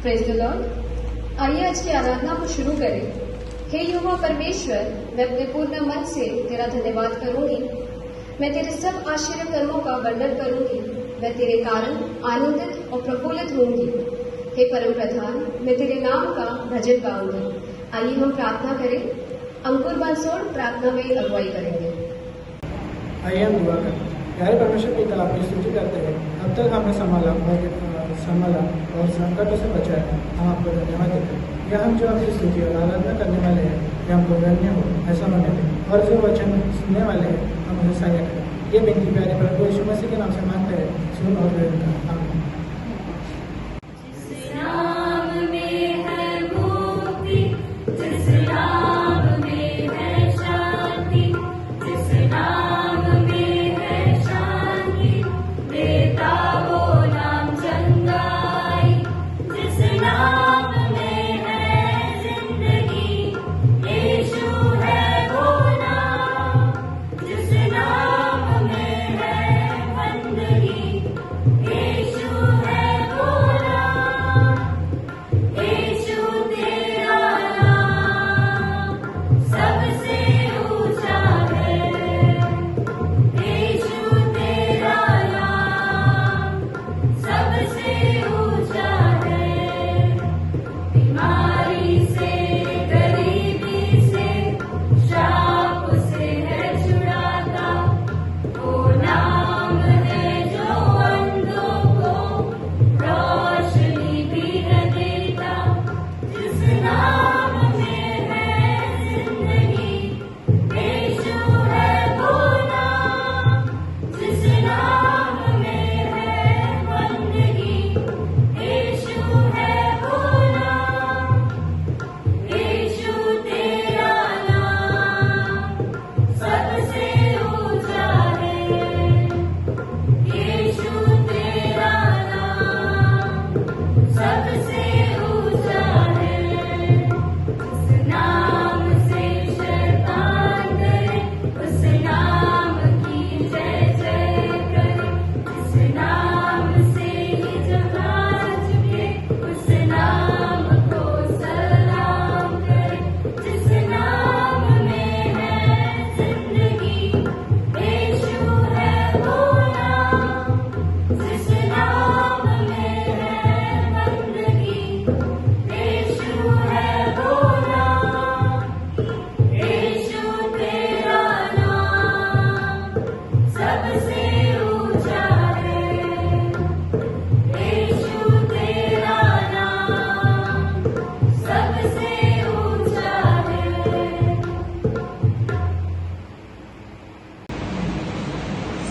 Praise the Lord. आइए आज की आराधना को शुरू करें। हे यहोवा परमेश्वर, मैं अपने पूर्ण मन से तेरा धन्यवाद करूंगी। मैं तेरे सब आश्चर्य कर्मों का वर्णन करूंगी। मैं तेरे कारण आनंदित और प्रफुल्लित होंगी। हे परम प्रधान, मैं तेरे नाम का भजन गाऊंगी। आइए हम प्रार्थना करें। अंकुर बांसोड़ प्रार्थना में अगुवाई करेंगे। आइए हम दुआ करें। प्यारे परमेश्वर पिता, आपकी स्तुति करते हैं। अब तक हमें संभाला और संकटों से बचाया। हम आपको धन्यवाद देते हैं। यह हम जो आपकी स्तुति और आराधना करने वाले हैं, यह हमको गण्य हो ऐसा होने दें, और जो वचन सुनने वाले हैं हम उन्हें सहायता करें। ये बेनती प्यारे प्रभु यीशु मसीह के नाम से मांगते हैं, सुन और ग्रहण कर। आमीन।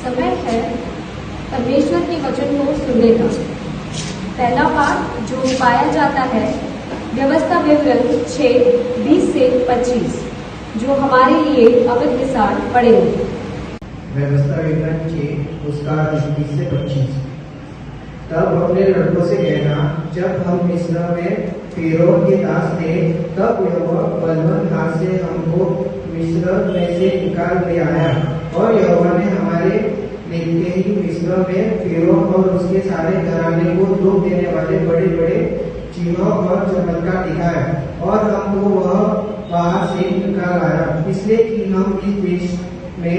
समय है परमेश्वर के वचन को सुनने का। पहला पाठ जो पाया जाता है व्यवस्था विवरण 6:20 से 25, जो हमारे लिए अमित विसार पढ़ेंगे। व्यवस्था विवरण 6 उसका 20 से 25। तब अपने लड़कों से कहना, जब हम मिस्र में फेरों के दास थे, तब यहोवा बलवन्त हाथ से हमको मिस्र में से निकाल ले आया, और यहोवा ने हमारे देखते ही मिस्र में फेरो और उसके सारे घराने को दुख देने वाले बड़े बड़े चिन्ह और चमत्कार दिखाए, और हमको वह बाहर से निकाल आया, इसलिए कि हम इस देश में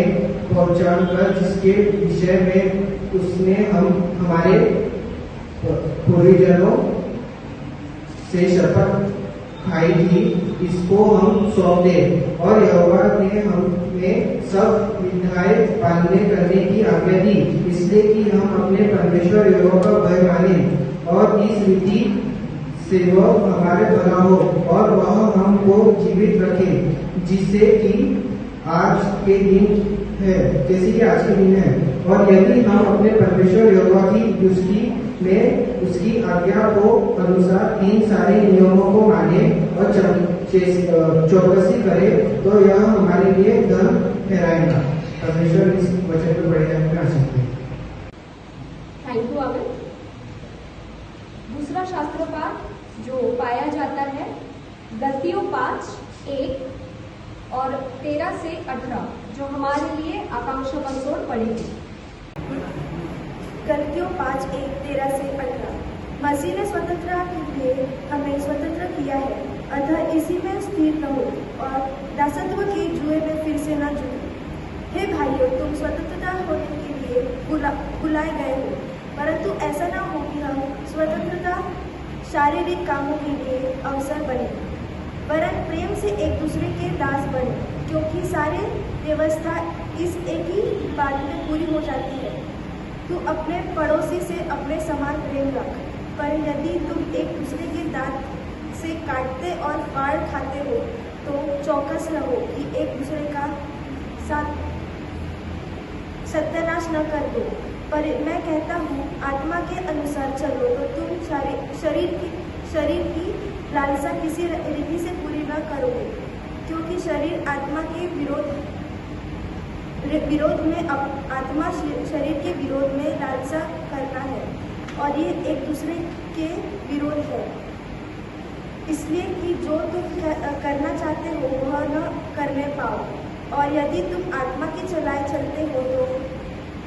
पहुंचाकर जिसके विषय में उसने हमारे पूर्वजों से शपथ खाई थी, इसको हम सौंप दे। और यहोवा ने हमें सब विधाएं पालने करने की आज्ञा दी, इसलिए कि हम अपने परमेश्वर यहोवा का भय माने, और इस रीति से वह हमारे भला हो, और वह हमको जीवित रखे, जिससे कि आज के दिन है, जैसे कि आज के दिन है। और यदि हम अपने परमेश्वर यहोवा की दृष्टि में उसकी आज्ञा को अनुसार इन सारे नियमों को माने और चौकसी करे, तो यह हमारे लिए धन ठहराएगा। परमेश्वर इस वचन को बड़े कर सकते हैं। Thank you Amit. दूसरा शास्त्र पाठ जो पाया जाता है गलतियों 5:1 और 13 से 18, जो हमारे लिए आकांक्षा बंसोड़ पढ़ेगी। गलतियों 5:1-13 से 18। मसीह ने स्वतंत्रता के लिए हमें स्वतंत्र किया है, अतः इसी में स्थिर रहो और दासत्व के जुए में फिर से न जुड़ो। हे भाइयों, तुम स्वतंत्रता होने के लिए बुलाए गए हो, परंतु ऐसा न हो कि हम स्वतंत्रता शारीरिक कामों के लिए अवसर बने, वरन प्रेम से एक दूसरे के दास बने, क्योंकि सारी व्यवस्था इस एक ही बात में पूरी हो जाती है, तू अपने पड़ोसी से अपने समान प्रेम रख। पर यदि तुम एक दूसरे के दांत से काटते और फाड़ खाते हो तो चौकस रहो कि एक दूसरे का साथ सत्यानाश न कर दो। पर मैं कहता हूँ, आत्मा के अनुसार चलो तो तुम शरीर की लालसा किसी रीति से पूरी न करोगे, क्योंकि शरीर आत्मा के विरोध में आत्मा शरीर के विरोध में लालसा करना है, और ये एक दूसरे के विरोध है, इसलिए कि जो तुम करना चाहते हो वह न करने पाओ। और यदि तुम आत्मा के चलाए चलते हो तो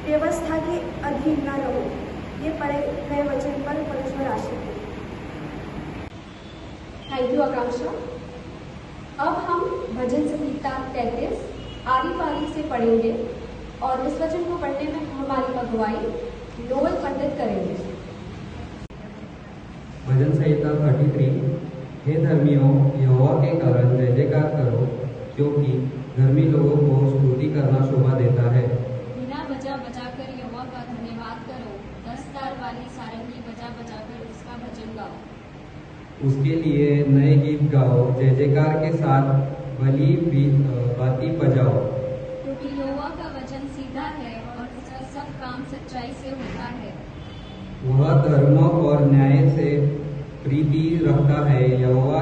व्यवस्था के अधीन न रहो। ये पढ़े गए वचन पर परमेश्वर आशीष दे। थैंक यू आकांक्षा। अब हम भजन संहिता 33 आरी पारी से पढ़ेंगे और इस वचन को पढ़ने में हमारी अगुवाई नोएल पंडित करेंगे। भजन संहिता 33। हे धर्मियों, यहोवा के कारण जय जयकार करो, क्योंकि धर्मी लोगों को स्तुति करना शोभा देता है। बिना बजा बजाकर यहोवा का धन्यवाद करो, 10 तार वाली सारंगी बजा बजाकर उसका भजन गाओ। उसके लिए नए गीत गाओ, जय जयकार के साथ बाती बजाओ। क्योंकि यहोवा का वचन सीधा है और उसका सब काम सच्चाई से होता है। वह धर्म और न्याय से प्रीति रखता है, यहोवा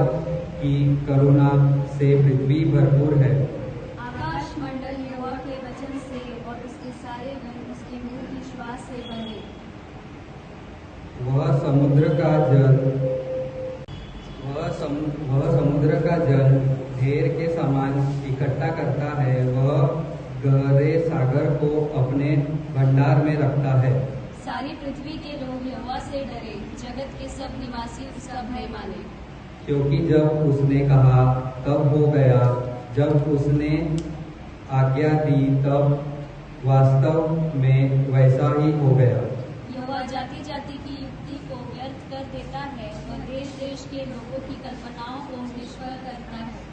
की करुणा से पृथ्वी भरपूर है। आकाश मंडल यहोवा के वचन से और उसके सारे वन उसके मुंह की श्वास से बने। वह समुद्र का जल ढेर के समान इकट्ठा करता है, वह गहरे सागर को अपने भंडार में रखता है। सारी पृथ्वी के लोग यहोवा से डरे, जगत के सब निवासी उसका भय माने। क्योंकि जब उसने कहा तब हो गया, जब उसने आज्ञा दी तब वास्तव में वैसा ही हो गया। यहोवा जाति जाति की युक्ति को व्यर्थ कर देता है और देश देश के लोगों की कल्पनाओं को निष्फल करता है।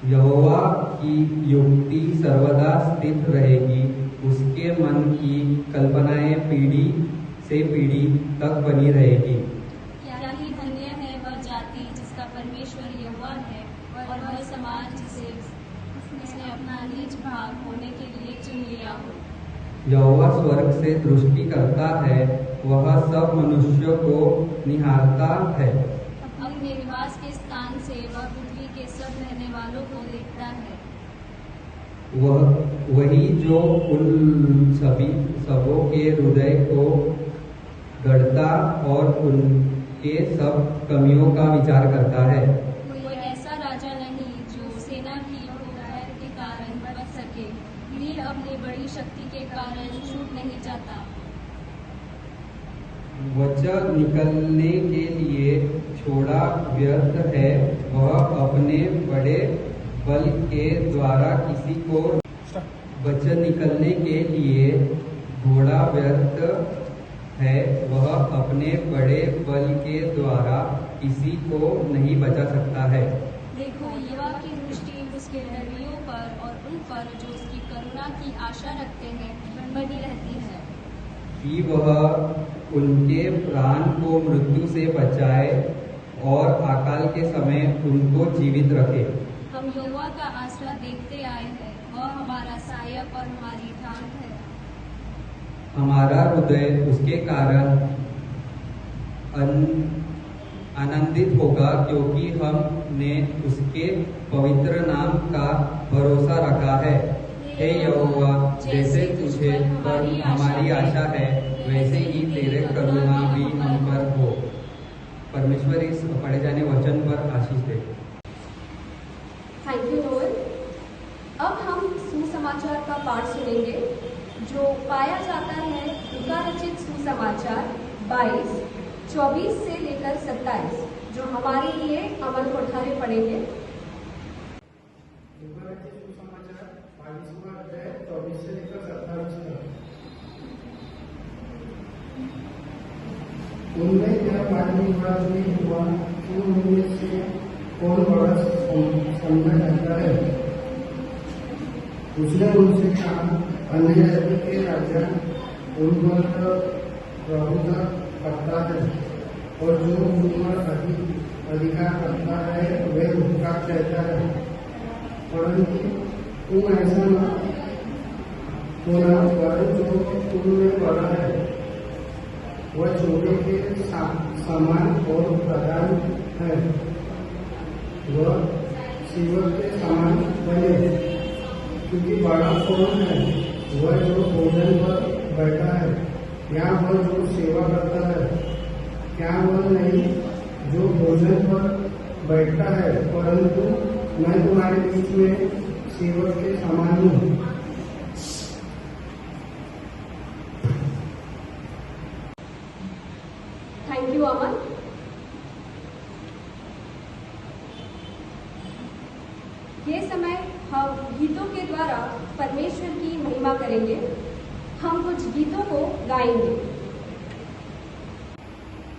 यहोवा की युक्ति सर्वदा स्थित रहेगी, उसके मन की कल्पनाएं पीढ़ी से पीढ़ी तक बनी रहेगी। क्या ही धन्य है वह जाति जिसका परमेश्वर यहोवा है, और वह समाज जिसे उसने अपना निज भाग होने के लिए चुन लिया हो। यहोवा स्वर्ग से दृष्टि करता है, वह सब मनुष्यों को निहारता है। अपने निवास के स्थान से वह पृथ्वी के सब रहने वालों को देखता है। वही जो उन सबों के हृदय को गढ़ता और उनके सब कमियों का विचार करता है। कोई ऐसा राजा नहीं जो सेना की भय के कारण बच सके, नील अपनी बड़ी शक्ति के कारण छूट नहीं जाता। वचन निकलने के लिए छोड़ा व्यर्थ है, वह अपने बड़े बल के द्वारा किसी को वचन निकलने के लिए घोड़ा व्यर्थ है, वह अपने बड़े बल के द्वारा किसी को नहीं बचा सकता है। देखो, यहोवा की दृष्टि उसके धर्मियों पर और उन पर जो उसकी करुणा की आशा रखते हैं बनी रहती है, कि वह उनके प्राण को मृत्यु से बचाए और अकाल के समय उनको जीवित रखे। हम यहोवा का आसरा देखते आए हैं, वह हमारा सहायक और हमारी ढाल है। हमारा हृदय उसके कारण आनंदित होगा, क्योंकि हमने उसके पवित्र नाम का भरोसा रखा है। हे यहोवा, जैसे तुझे पर हमारी आशा है, वैसे ही तेरे करुणा भी हम पर हो। परमेश्वर इस पढ़े जाने वचन पर आशीष दे। Thank you Noel. अब हम सुसमाचार का पाठ सुनेंगे जो पाया जाता है लूका रचित सुसमाचार 22 24 से लेकर 27 जो हमारे लिए अमल को उठाने पड़ेंगे। लुकाचे सुसमाचार 22वां अध्याय 24 से लेकर 27 तक। उनमें यह वाद विवाद नहीं हुआ कि उनमें से कौन बड़ा समझा जाता है। उसने उनसे कहा, अन्य जाति के राजा उन पर प्रभुता करता है और जो उन पर अधिकार करता है वह उनका कहता है, परंतु तुम ऐसा न होना, पर जो तुम में बड़ा है वह छोटे के समान और प्रधान है, वह सेवक के समान बने, क्योंकि बड़ा कौन है, वह जो भोजन पर बैठा है या वह जो सेवा करता है? क्या वह नहीं जो भोजन पर बैठता है? परंतु मैं तुम्हारे बीच में सेवक के समान हूँ। Thank you Aman. ये समय हम गीतों के द्वारा परमेश्वर की महिमा करेंगे। हम कुछ गीतों को गाएंगे।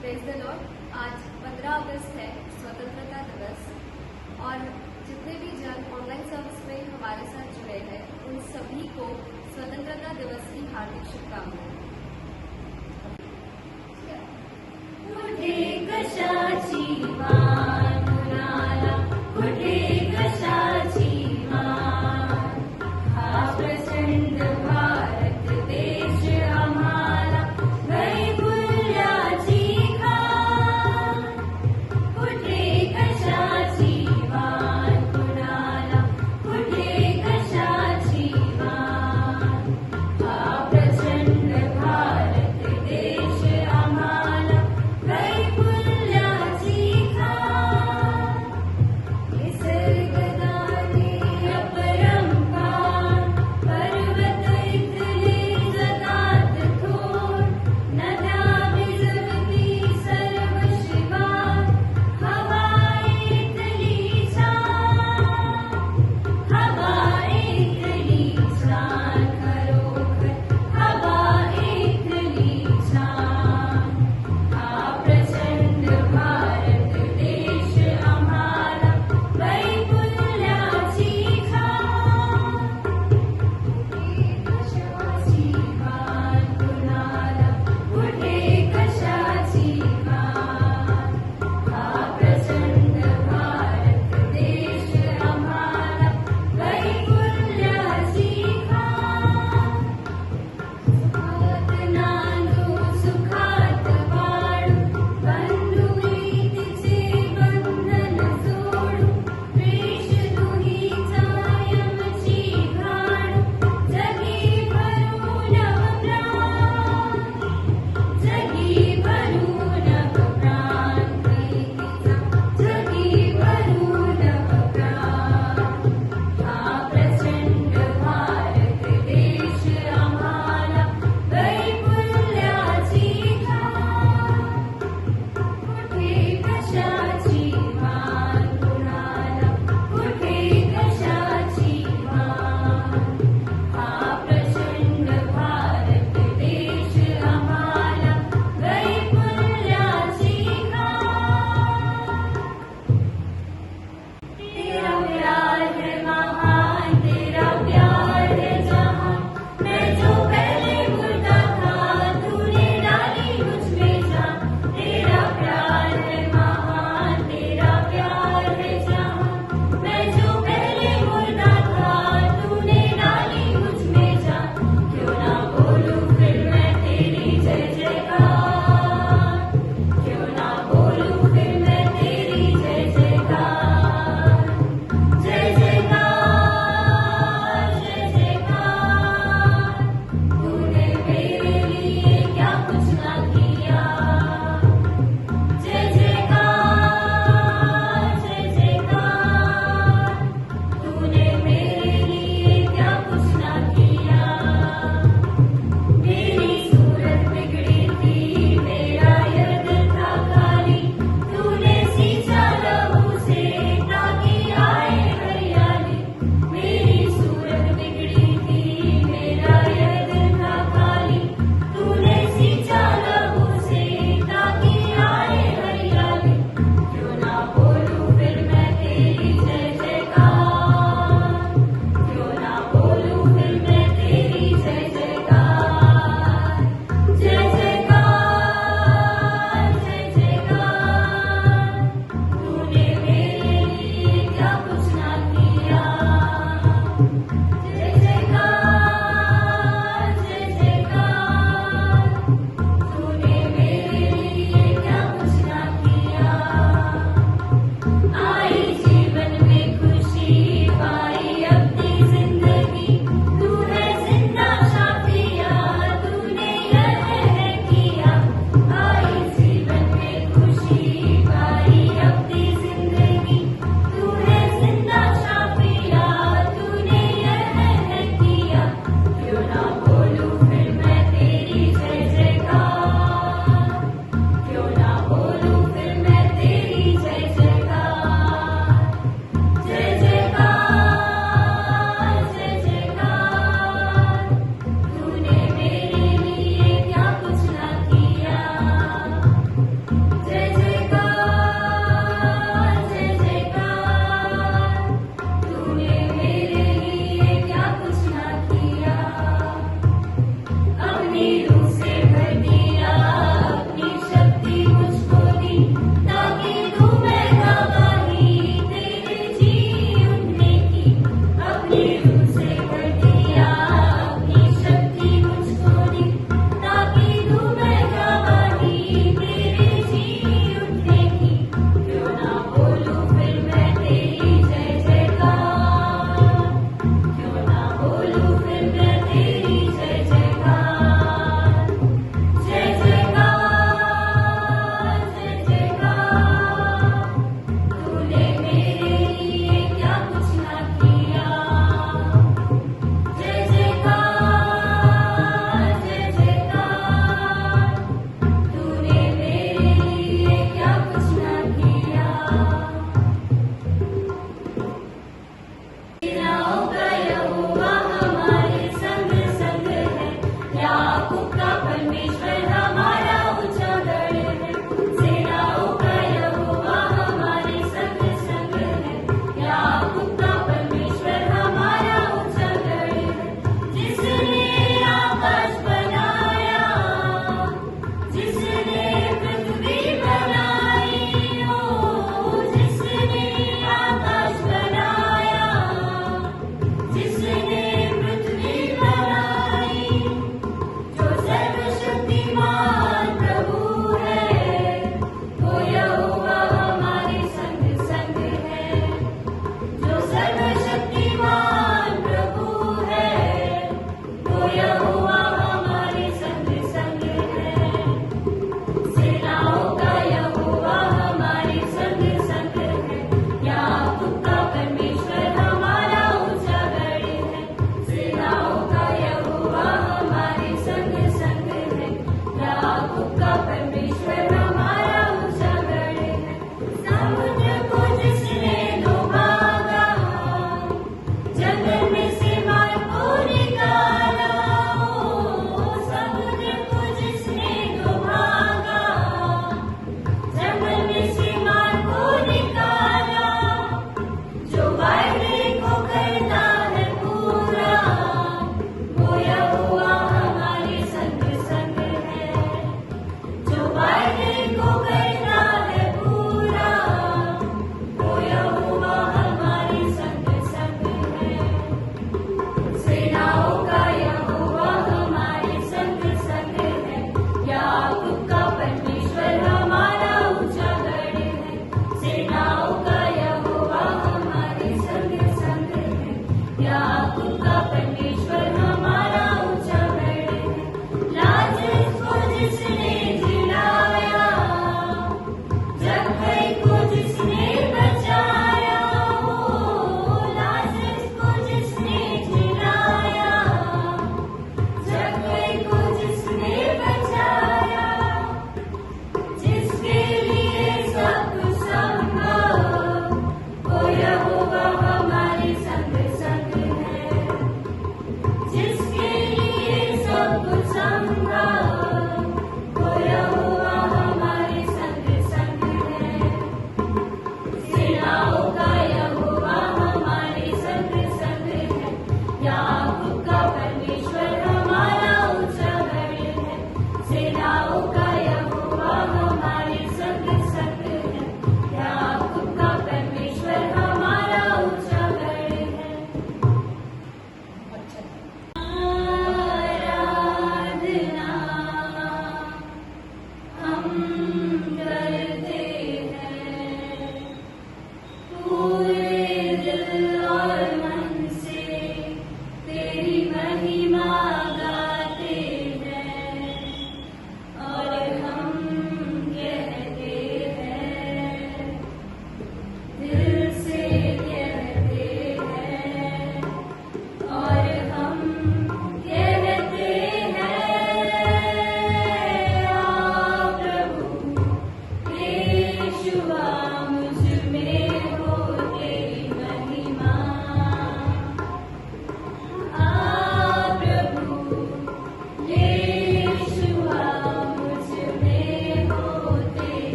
Praise the Lord. आज 15 अगस्त है, स्वतंत्रता दिवस, और जितने भी जन ऑनलाइन सर्विस में हमारे साथ जुड़े हैं उन सभी को स्वतंत्रता दिवस की हार्दिक शुभकामनाएं। कुठे कशाची मान कुणाला, कुठे कशाची मान, हा प्रचंड भारत देश आम्हाला वैभुल्याची खान. कुठे कशाची मान कुणाला, कुठे कशाची मान, हा प्रचंड भारत देश आम्हाला वैभुल्याची खान. हे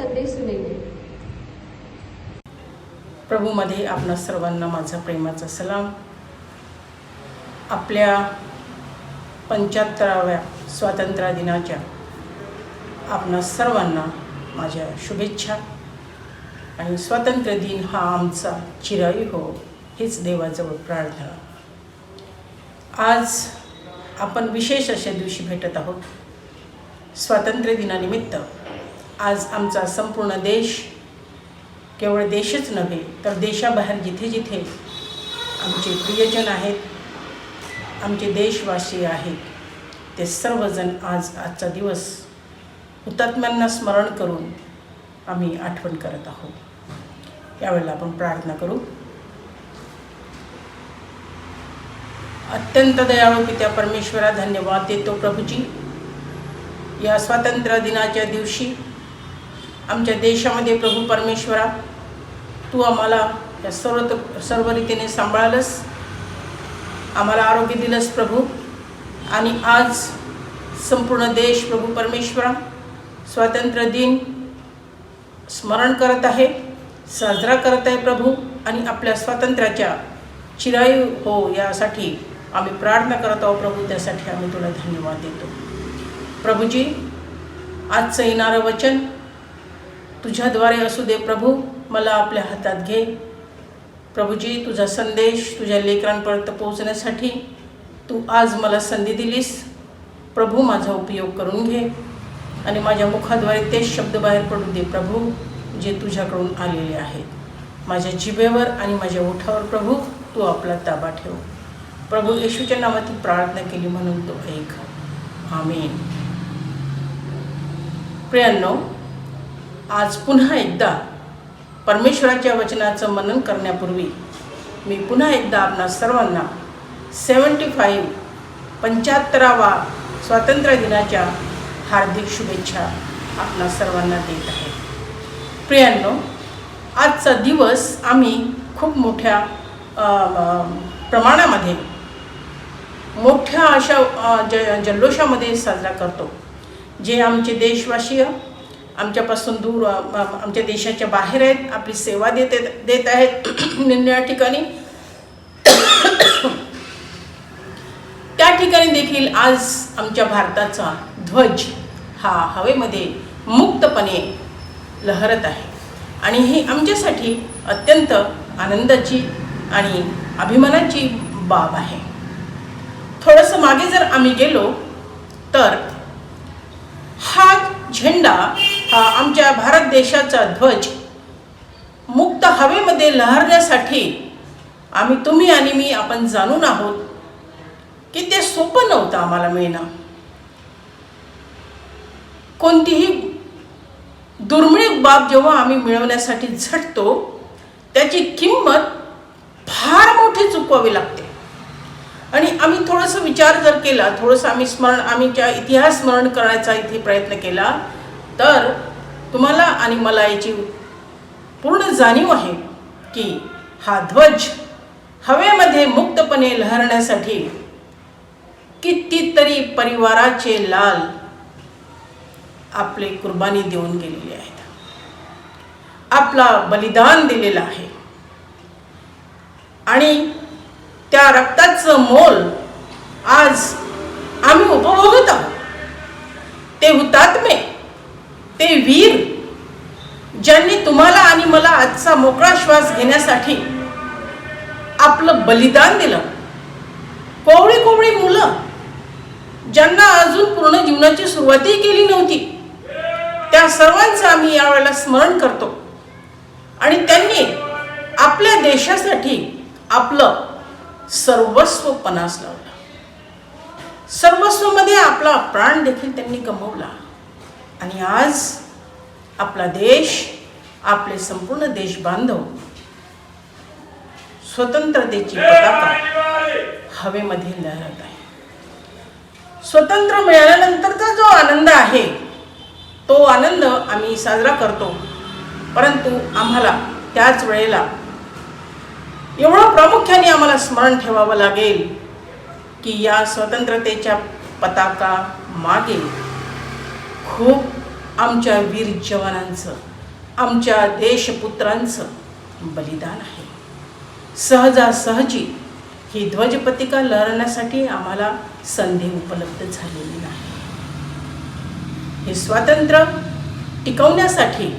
संदेश सुनेंगे। प्रभूमध्ये आपणा सर्वांना माझा प्रेमाचा सलाम। आपल्या 75व्या स्वातंत्र्य दिनाच्या आपणा सर्वांना माझ्या शुभेच्छा आणि स्वातंत्र्य दिन हा आमचा चिरायू हो हीच देवाजवळ प्रार्थना। आज आपण विशेष अशा दिवशी भेटत आहोत। स्वातंत्र्य दिनानिमित्त आज आमचा संपूर्ण देश, केवळ देशच नव्हे तर देशाबाहेर जिथे जिथे आमचे प्रियजन आहेत, आमचे देशवासी आहेत, ते सर्वजण आजचा दिवस हुतात्म्यांना स्मरण करून आम्ही आठवण करत आहोत। यावेळेला आपण प्रार्थना करू। अत्यंत दयाळू पित्या परमेश्वरा, धन्यवाद देतो प्रभूजी, या स्वातंत्र्य दिनाच्या दिवशी आमच्या देशामध्ये प्रभू परमेश्वरा तू आम्हाला या सर्व रीतीने सांभाळलंस, आम्हाला आरोग्य दिलंस प्रभू। आणि आज संपूर्ण देश प्रभू परमेश्वरा स्वातंत्र्य दिन स्मरण करत आहे, साजरा करत आहे प्रभू। आणि आपल्या स्वातंत्र्याच्या चिरायू हो यासाठी आम्ही प्रार्थना करत आहोत प्रभू, त्यासाठी आम्ही तुला धन्यवाद देतो प्रभूजी। आजचं येणारं वचन तुझ्याद्वारे असू दे प्रभू, मला आपल्या हातात घे प्रभूजी। तुझा संदेश तुझ्या लेकरांपर्यंत पोहोचण्यासाठी तू आज मला संधी दिलीस प्रभू, माझा उपयोग करून घे आणि माझ्या मुखाद्वारे तेच शब्द बाहेर पडू दे प्रभू जे तुझ्याकडून आलेले आहेत। माझ्या जिभेवर आणि माझ्या ओठावर प्रभू तू आपला ताबा ठेव प्रभू। येशूच्या नावात प्रार्थना केली म्हणून तो ऐक, आमीन। प्रियांनो, आज पुन्हा एकदा परमेश्वराच्या वचनाचं मनन करण्यापूर्वी मी पुन्हा एकदा आपणा सर्वांना 75वा स्वातंत्र्य दिनाच्या हार्दिक शुभेच्छा आपणा सर्वांना देत आहे। प्रियांनो, आजचा दिवस आम्ही खूप मोठ्या प्रमाणामध्ये मोठ्या अशा जल्लोषामध्ये साजरा करतो। जे आमचे देशवासी आमच्यापासून दूर आमच्या देशाच्या बाहेर आहेत, आपली सेवा देत आहेत निरनिराळ्या ठिकाणी, त्या ठिकाणी देखील आज आमच्या भारताचा ध्वज हा हवेमध्ये मुक्तपणे लहरत आहे। आणि ही आमच्यासाठी अत्यंत आनंदाची आणि अभिमानाची बाब आहे। थोडंसं मागे जर आम्ही गेलो तर हा झेंडा, हा आमच्या भारत देशाचा ध्वज मुक्त हवेमध्ये लहरण्यासाठी तुम्ही आणि मी आपण जाणून आहोत की ते सोपं नव्हतं आम्हाला मिळणं। कोणतीही दुर्मिळ बाब जेव्हा आम्ही मिळवण्यासाठी झटतो त्याची किंमत फार मोठी चुकवावी लागते। आणि आम्ही थोडंसं विचार जर केला, थोडंसं आम्हीच्या इतिहास स्मरण करण्याचा इथे प्रयत्न केला तर तुम्हाला आणि मला याची पूर्ण जाणीव आहे की हा ध्वज हवेमध्ये मुक्तपणे लहरण्यासाठी कितीतरी परिवाराचे लाल आपले कुर्बानी देऊन गेलेले आहेत, आपला बलिदान दिलेलं आहे। आणि त्या रक्ताचं मोल आज आम्ही उपभोगत आहोत। ते हुतात्मे, ते वीर ज्यांनी तुम्हाला आणि मला आजचा मोकळा श्वास घेण्यासाठी आपलं बलिदान दिलं, कोवळी कोवळी मुलं ज्यांना अजून पूर्ण जीवनाची सुरुवातही केली नव्हती, त्या सर्वांचं आम्ही यावेळेला स्मरण करतो। आणि त्यांनी आपल्या देशासाठी आपलं सर्वस्व पणास लावलं, सर्वस्वमध्ये आपला प्राण देखील त्यांनी गमावला। आणि आज आपला देश, आपले संपूर्ण देश बांधव स्वतंत्रतेची पताका हवेमध्ये लहरत आहे। स्वतंत्र मिळाल्यानंतरचा जो आनंद आहे तो आनंद आम्ही साजरा करतो, परंतु आम्हाला त्याच वेळेला एवढं प्रामुख्याने आम्हाला स्मरण ठेवावं लागेल की या स्वतंत्रतेच्या पताका मागे खूप आमच्या वीर जवानांचं आमच्या देशपुत्रांचं बलिदान आहे. सहजासहजी ही ध्वजपतिका लहरण्यासाठी आम्हाला संधी उपलब्ध झालेली नाही. हे स्वातंत्र्य टिकवण्यासाठी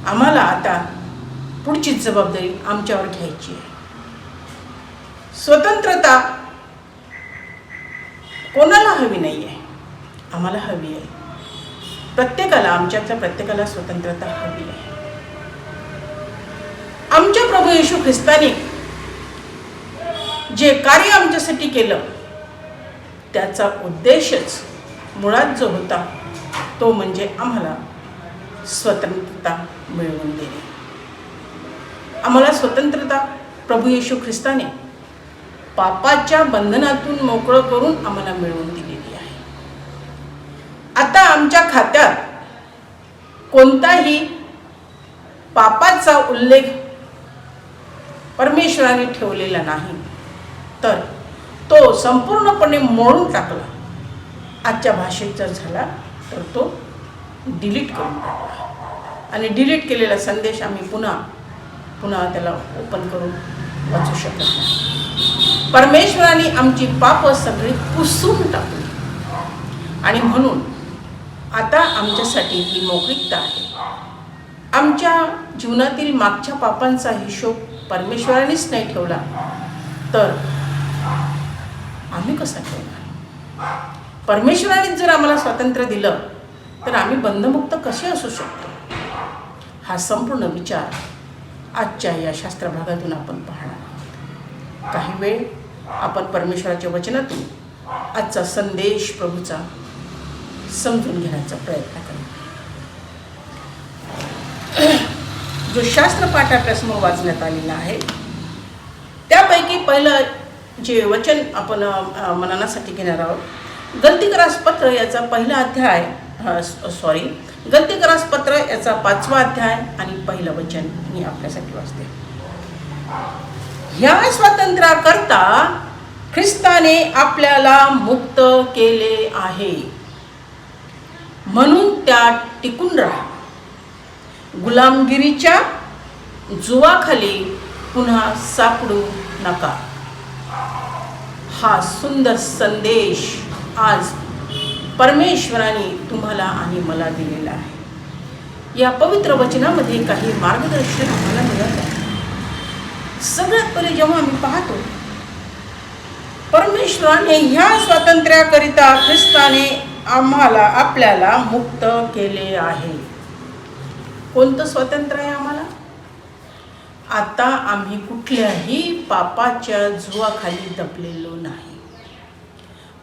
आम्हाला आता पुढची जबाबदारी आमच्यावर घ्यायची आहे. स्वतंत्रता कोणाला हवी नाही आहे, आम्हाला हवी आहे. प्रत्येकाला, आमच्यातल्या प्रत्येकाला स्वतंत्रता हवी आहे. आमच्या प्रभू येशू ख्रिस्ताने जे कार्य आमच्यासाठी केलं त्याचा उद्देशच मुळात जो होता तो म्हणजे आम्हाला स्वतंत्रता मिळवून देणे. आम्हाला स्वतंत्रता प्रभू येशू ख्रिस्ताने पापाच्या बंधनातून मोकळं करून आम्हाला मिळवून दिलेली आहे. आता आमच्या खात्यात कोणताही पापाचा उल्लेख परमेश्वराने ठेवलेला नाही, तर तो संपूर्णपणे मोडून टाकला. आजच्या भाषेत जर झाला तर तो डिलीट करून टाकला. आणि डिलीट केलेला संदेश आम्ही पुन्हा त्याला ओपन करून वाचू शकत नाही. परमेश्वराने आमची पाप सगळी पुसून टाकली आणि म्हणून आता आमच्यासाठी ही मोकळीकता आहे. आमच्या जीवनातील मागच्या पापांचा हिशोब परमेश्वरानेच नाही ठेवला तर आम्ही कसा ठेवणार? परमेश्वरानेच जर आम्हाला स्वातंत्र्य दिलं तर आम्ही बंधमुक्त कसे असू शकतो? हा संपूर्ण विचार आजच्या या शास्त्रभागातून आपण पाहणार आहोत. काही वेळ आपण परमेश्वराच्या वचनातून आजचा संदेश प्रभूचा समजून घेण्याचा प्रयत्न करू. जो शास्त्रपाठ आपल्यासमोर वाचण्यात आलेला आहे त्यापैकी पहिलं जे वचन आपण मननासाठी घेणार आहोत, गलतीकरास पत्र याचा पहिला अध्याय, गलतीकरास पत्र याचा 5वा अध्याय आणि पहिलं वचन मी आपल्यासाठी वाचते. ह्या स्वातंत्र्याकरता ख्रिस्ताने आपल्याला मुक्त केले आहे, म्हणून त्यात टिकून राहा. गुलामगिरीच्या जुवाखाली पुन्हा सापडू नका. हा सुंदर संदेश आज परमेश्वराने तुम्हाला आणि मला दिलेला आहे. या पवित्र वचनामध्ये काही मार्गदर्शन आम्हाला मिळत आहे. सगळ्यात पहिले जेव्हा आम्ही पाहतो परमेश्वराने ह्या स्वातंत्र्याकरिता ख्रिस्ताने आपल्याला मुक्त केले आहे. कोणतं स्वातंत्र्य आहे आम्हाला? आता आम्ही कुठल्याही पापाच्या जुवाखाली दबलेलो नाही.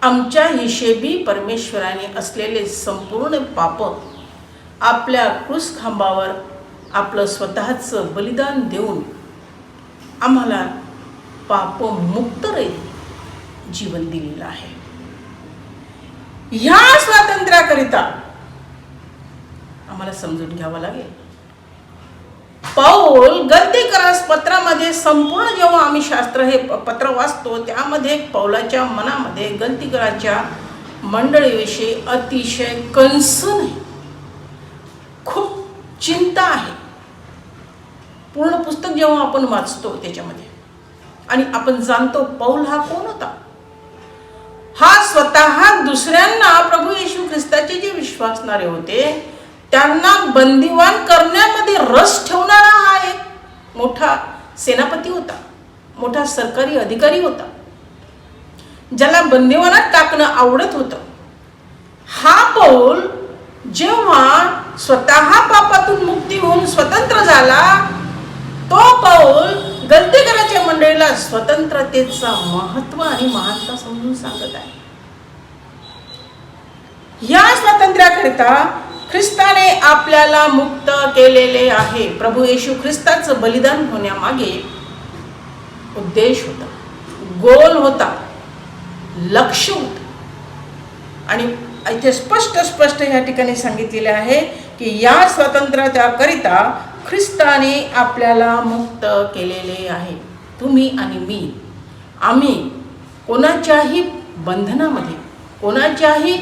आमच्या हिशेबी परमेश्वराने असलेले संपूर्ण पाप आपल्या क्रूसखांबावर आपलं स्वतःचं बलिदान देऊन आम्हाला पापमुक्त जीवन दिलेलं आहे. ह्या स्वातंत्र्याकरिता आम्हाला समजून घ्यावं लागेल. पौल गलतीकरास पत्रामध्ये संपूर्ण जेव्हा आम्ही शास्त्र हे पत्र वाचतो त्यामध्ये पौलाच्या मनामध्ये गलतीकराच्या मंडळीविषयी अतिशय कन्सर्न आहे, खूप चिंता आहे. पूर्ण पुस्तक जेव्हा आपण वाचतो त्याच्यामध्ये आणि आपण जाणतो पौल हा कोण होता. हा स्वतः दुसऱ्यांना प्रभू येशू ख्रिस्ताचे जे विश्वासणारे होते त्यांना बंदिवान करण्यामध्ये रस ठेवणारा हा एक मोठा सेनापती होता, मोठा सरकारी अधिकारी होता, ज्याला बंदिवानात टाकणं आवडत होतं. हा पौल जेव्हा स्वतः पापातून मुक्ती होऊन स्वतंत्र झाला तो पौल गलतीकराच्या मंडळीला स्वतंत्रतेचा महत्त्व आणि महानता समजून सांगत आहे. या स्वातंत्र्याकरिता ख्रिस्ताने आपल्याला मुक्त केलेले आहे. प्रभू येशू ख्रिस्ताचं बलिदान होण्यामागे उद्देश होता, गोल होता, लक्ष होतं. आणि इथे स्पष्ट या ठिकाणी सांगितलेले आहे की या स्वातंत्र्याकरिता ख्रिस्ताने आपल्याला मुक्त केलेले आहे. तुम्ही आणि मी, आम्ही कोणाच्याही बंधनामध्ये, कोणाच्याही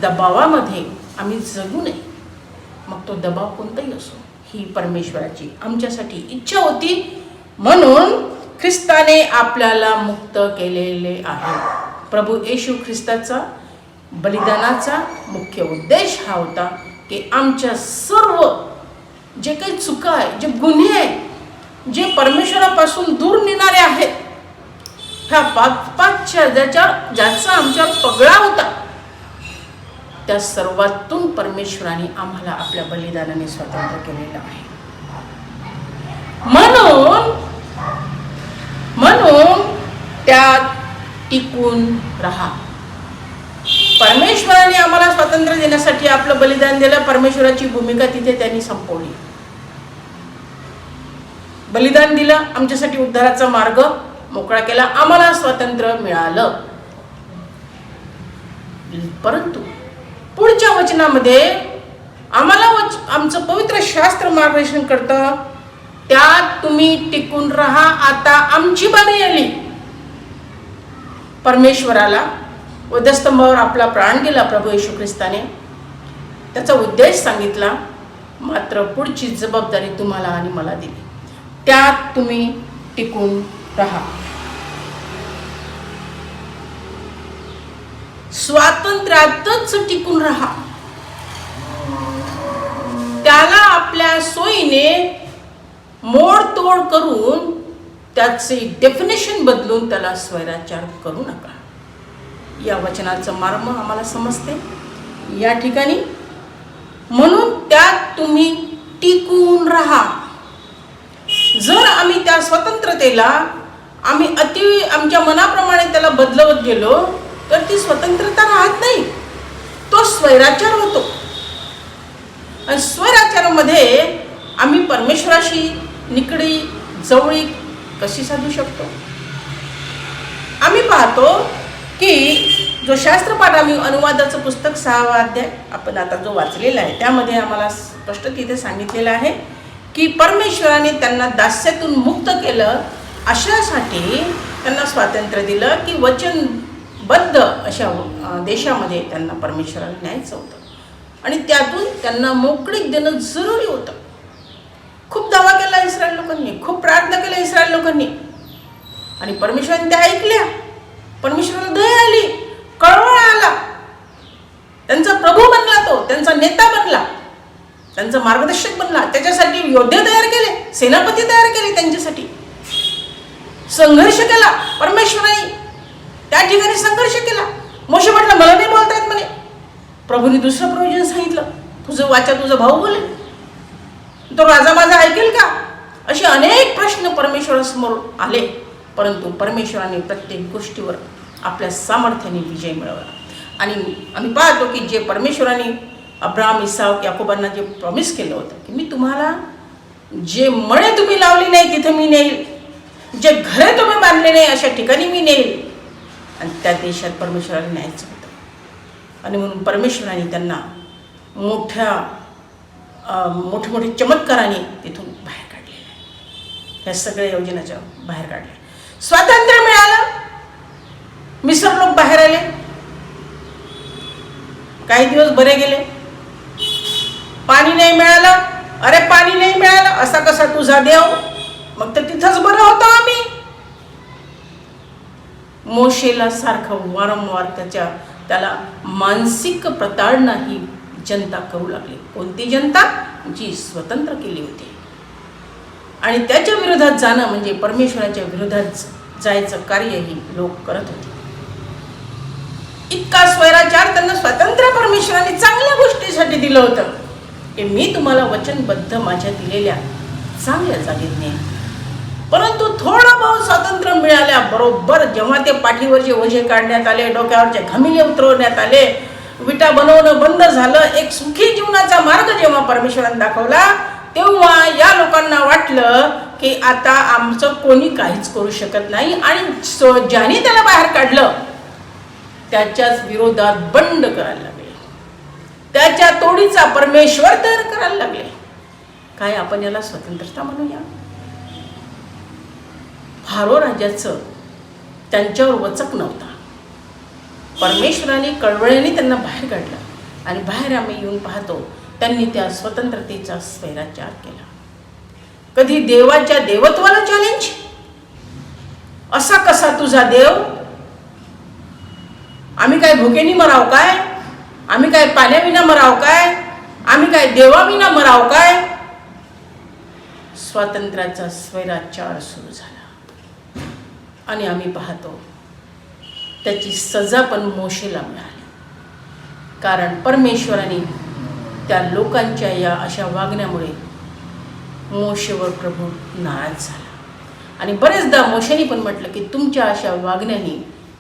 दबावामध्ये आम्ही जगू नये. मग तो दबाव कोणताही असो. ही परमेश्वराची आमच्यासाठी इच्छा होती, म्हणून ख्रिस्ताने आपल्याला मुक्त केलेले आहे. प्रभू येशू ख्रिस्ताचा बलिदानाचा मुख्य उद्देश हा होता की आमच्या सर्व जे काही चुका आहे, जे गुन्हे आहे, जे परमेश्वरापासून दूर नेणारे आहेत, ह्या पापाच्या ज्याचा आमच्यावर पगडा होता, त्या सर्वातून परमेश्वराने आम्हाला आपल्या बलिदानाने स्वतंत्र केलेलं आहे. म्हणून त्यात टिकून राहा. परमेश्वराने आम्हाला स्वातंत्र्य देण्यासाठी आपलं बलिदान दिलं. परमेश्वराची भूमिका तिथे त्यांनी संपवली. बलिदान दिलं, आमच्यासाठी उद्धाराचा मार्ग मोकळा केला, आम्हाला स्वातंत्र्य मिळालं. परंतु पुढच्या वचनामध्ये आम्हाला आमचं पवित्र शास्त्र मार्गदर्शन करतं, त्यात तुम्ही टिकून राहा. आता आमची बारी आली. परमेश्वराला वधस्तंभावर आपला प्राण दिला प्रभू येशू ख्रिस्ताने, त्याचा उद्देश सांगितला, मात्र पुढची जबाबदारी तुम्हाला आणि मला दिली. त्यात तुम्ही टिकून राहा. स्वातंत्र्यातच टिकून राहा. त्याला आपल्या सोयीने मोडतोड करून त्याचे डेफिनेशन बदलून त्याला स्वैराचार करू नका. या वचनाचं मर्म आम्हाला समजते या ठिकाणी. म्हणून त्यात तुम्ही टिकून राहा. जर आम्ही त्या स्वतंत्रतेला आम्ही आमच्या मनाप्रमाणे त्याला बदलवत गेलो तर ती स्वतंत्रता राहत नाही, तो स्वैराचार होतो. आणि स्वैराचारामध्ये आम्ही परमेश्वराशी निकडीत जवळीक कशी साधू शकतो? आम्ही पाहतो की जो शास्त्रपाठ आम्ही अनुवादाचं पुस्तक 6वा अध्याय आपण आता जो वाचलेला आहे, त्यामध्ये आम्हाला स्पष्ट तिथे सांगितलेलं आहे की परमेश्वराने त्यांना दास्यातून मुक्त केलं, अशासाठी त्यांना स्वातंत्र्य दिलं की वचनबद्ध अशा देशामध्ये त्यांना परमेश्वराला न्यायचं होतं आणि त्यातून त्यांना मोकळीक देणं जरुरी होतं. खूप दावा केला इस्रायल लोकांनी, खूप प्रार्थना केल्या इस्रायल लोकांनी आणि परमेश्वराने त्या ऐकल्या. परमेश्वराला दया आली, कळवळा आला, त्यांचा प्रभू बनला, तो त्यांचा नेता बनला, त्यांचा मार्गदर्शक बनला. त्याच्यासाठी योद्धे तयार केले, सेनापती तयार केले, त्यांच्यासाठी संघर्ष केला. परमेश्वराने त्या ठिकाणी संघर्ष केला. मोशे म्हटलं मला नाही बोलता येत म्हणे. प्रभूने दुसरं प्रयोजन सांगितलं, तुझं वाचा तुझा भाऊ बोलेल, तो राजा माझा ऐकेल का? असे अनेक प्रश्न परमेश्वरासमोर आले, परंतु परमेश्वराने प्रत्येक गोष्टीवर आपल्या सामर्थ्याने विजय मिळवला. आणि आम्ही पाहतो की जे परमेश्वराने अब्राहम, इसाक, याकोबांना जे प्रॉमिस केलं होतं की मी तुम्हाला जे मळे तुम्ही लावली नाही तिथे मी नेईल, जे घरे तुम्ही बांधले नाही अशा ठिकाणी मी नेईल, आणि त्या देशात परमेश्वराने न्यायचं होतं. आणि म्हणून परमेश्वराने त्यांना मोठे मोठे चमत्काराने तिथून बाहेर काढलेलं आहे. ह्या सगळ्या योजनेच्या बाहेर काढल्या. स्वातंत्र्य मिळालं, मिस्र लोक बाहेर आले, काही दिवस बरे गेले. पाणी नाही मिळालं, अरे पाणी नाही मिळालं, असा कसा तुझा देव? मग तर तिथंच बरं होतं आम्ही. मोशेला सारखं वारंवार त्याला मानसिक प्रताडणा ही जनता करू लागली. कोणती जनता? जी स्वतंत्र केली होती. आणि त्याच्या विरोधात जाणं म्हणजे परमेश्वराच्या विरोधात जायचं कार्यही लोक करत होते. इतका स्वैराचार त्यांना स्वातंत्र्य परमेश्वराने चांगल्या गोष्टीसाठी दिलं होतं की मी तुम्हाला वचनबद्ध माझ्या दिलेल्या चांगल्या जागेत नेईन. परंतु थोडं बहुत स्वातंत्र्य मिळाल्याबरोबर जेव्हा ते पाठीवरचे ओझे काढण्यात आले, डोक्यावरचे घमिले उतरवण्यात आले, विटा बनवणं बंद झालं, एक सुखी जीवनाचा मार्ग जेव्हा परमेश्वराने दाखवला, तेव्हा या लोकांना वाटलं की आता आमचं कोणी काहीच करू शकत नाही आणि ज्याने त्याला बाहेर काढलं त्याच्याच विरोधात बंड करायला लागले, त्याच्या तोडीचा परमेश्वर तयार करायला लागले. काय आपण याला स्वतंत्रता म्हणूया? फारो राजाचं त्यांच्यावर वचक नव्हता. परमेश्वराने कळवळ्याने त्यांना बाहेर काढलं आणि बाहेर आम्ही येऊन पाहतो त्यांनी त्या स्वतंत्रतेचा स्वैराचार केला. कधी देवाच्या देवत्वाला चॅलेंज, असा कसा तुझा देव, आम्ही काय भुकेनी मराव काय, आम्ही काय पाण्याविना मराव काय, आम्ही काय देवाविना मराव काय. स्वातंत्र्याचा स्वैराचार सुरू झाला आणि आम्ही पाहतो त्याची सजा पण मोशेला मिळाली. कारण परमेश्वराने त्या लोकांच्या या अशा वागण्यामुळे मोशेवर प्रभू नाराज झाला. आणि बरेचदा मोशेने पण म्हटलं की तुमच्या अशा वागण्याने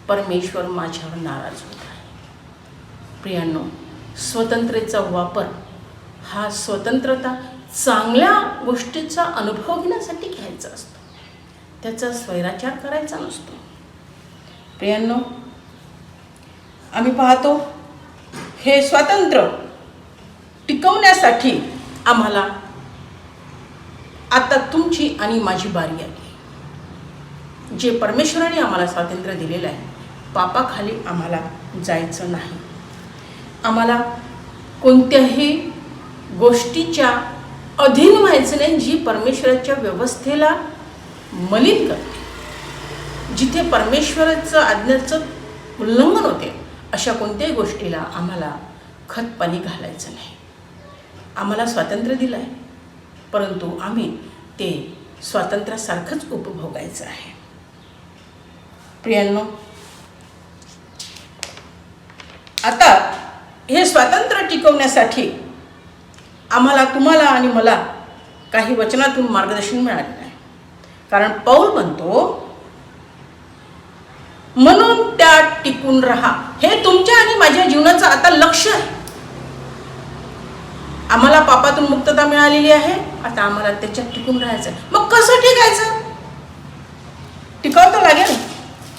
परमेश्वर माझ्यावर नाराज होत आहे. प्रियांनो, स्वतंत्रतेचा वापर हा स्वतंत्रता चांगल्या गोष्टीचा अनुभव घेण्यासाठी घ्यायचा असतो, त्याचा स्वैराचार करायचा नसतो. प्रियांनो, आम्ही पाहतो हे स्वातंत्र्य टिकवण्यासाठी आम्हाला आता तुमची आणि माझी बारी आली. जे परमेश्वराने आम्हाला स्वातंत्र्य दिलेलं आहे, पापाखाली आम्हाला जायचं नाही. आम्हाला कोणत्याही गोष्टीच्या अधीन व्हायचं नाही जी परमेश्वराच्या व्यवस्थेला मलिन करते. जिथे परमेश्वराचं आज्ञेचं उल्लंघन होते अशा कोणत्याही गोष्टीला आम्हाला खतपाणी घालायचं नाही. आम्हाला स्वातंत्र्य दिलं आहे, परंतु आम्ही ते स्वातंत्र्यासारखंच उपभोगायचं आहे. प्रियांनो, आता हे स्वातंत्र्य टिकवण्यासाठी आम्हाला, तुम्हाला आणि मला काही वचनातून मार्गदर्शन मिळालेलं आहे. कारण पौल म्हणतो, म्हणून त्या टिकून राहा. हे तुमच्या आणि माझ्या जीवनाचं आता लक्ष आहे. आम्हाला पापातून मुक्तता मिळालेली आहे, आता आम्हाला त्याच्यात टिकून राहायचं. मग कसं टिकायचं? टिकावं तर लागेल,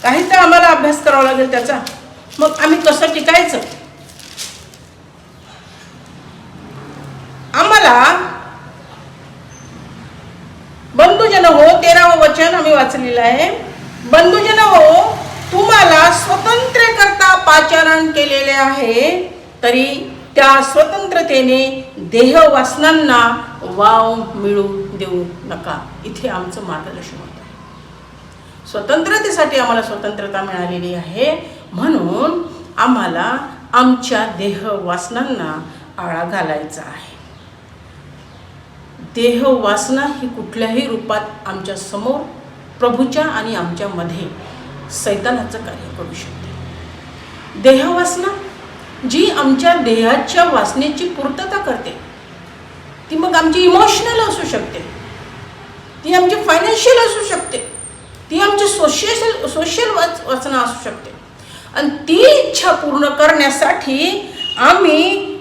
काही तर आम्हाला अभ्यास करावा लागेल त्याचा. मग आम्ही कसं टिकायचं? आम्हाला बंधुजन हो, 13वं वचन आम्ही वाचलेलं आहे. बंधुजन हो, तुम्हाला स्वतंत्र करता पाचारण केलेले आहे, तरी त्या स्वतंत्रतेने देह वासनांना वाव मिळू देऊ नका. इथे आमचं मार्गदर्शन होतं. स्वतंत्रतेसाठी आम्हाला स्वतंत्रता मिळालेली आहे, म्हणून आम्हाला आमच्या देह वासनांना आळा घालायचा आहे. देह वासना ही कुठल्याही रूपात आमच्या समोर, प्रभूच्या आणि आमच्या मध्ये सैतानाचं कार्य करू शकते. देहवासना जी आमच्या देहाच्या वासनेची पूर्तता करते, ती मग आमची इमोशनल असू शकते, ती आमची फायनान्शियल असू शकते, ती आमची सोशल वासना असू शकते. आणि ती इच्छा पूर्ण करण्यासाठी आम्ही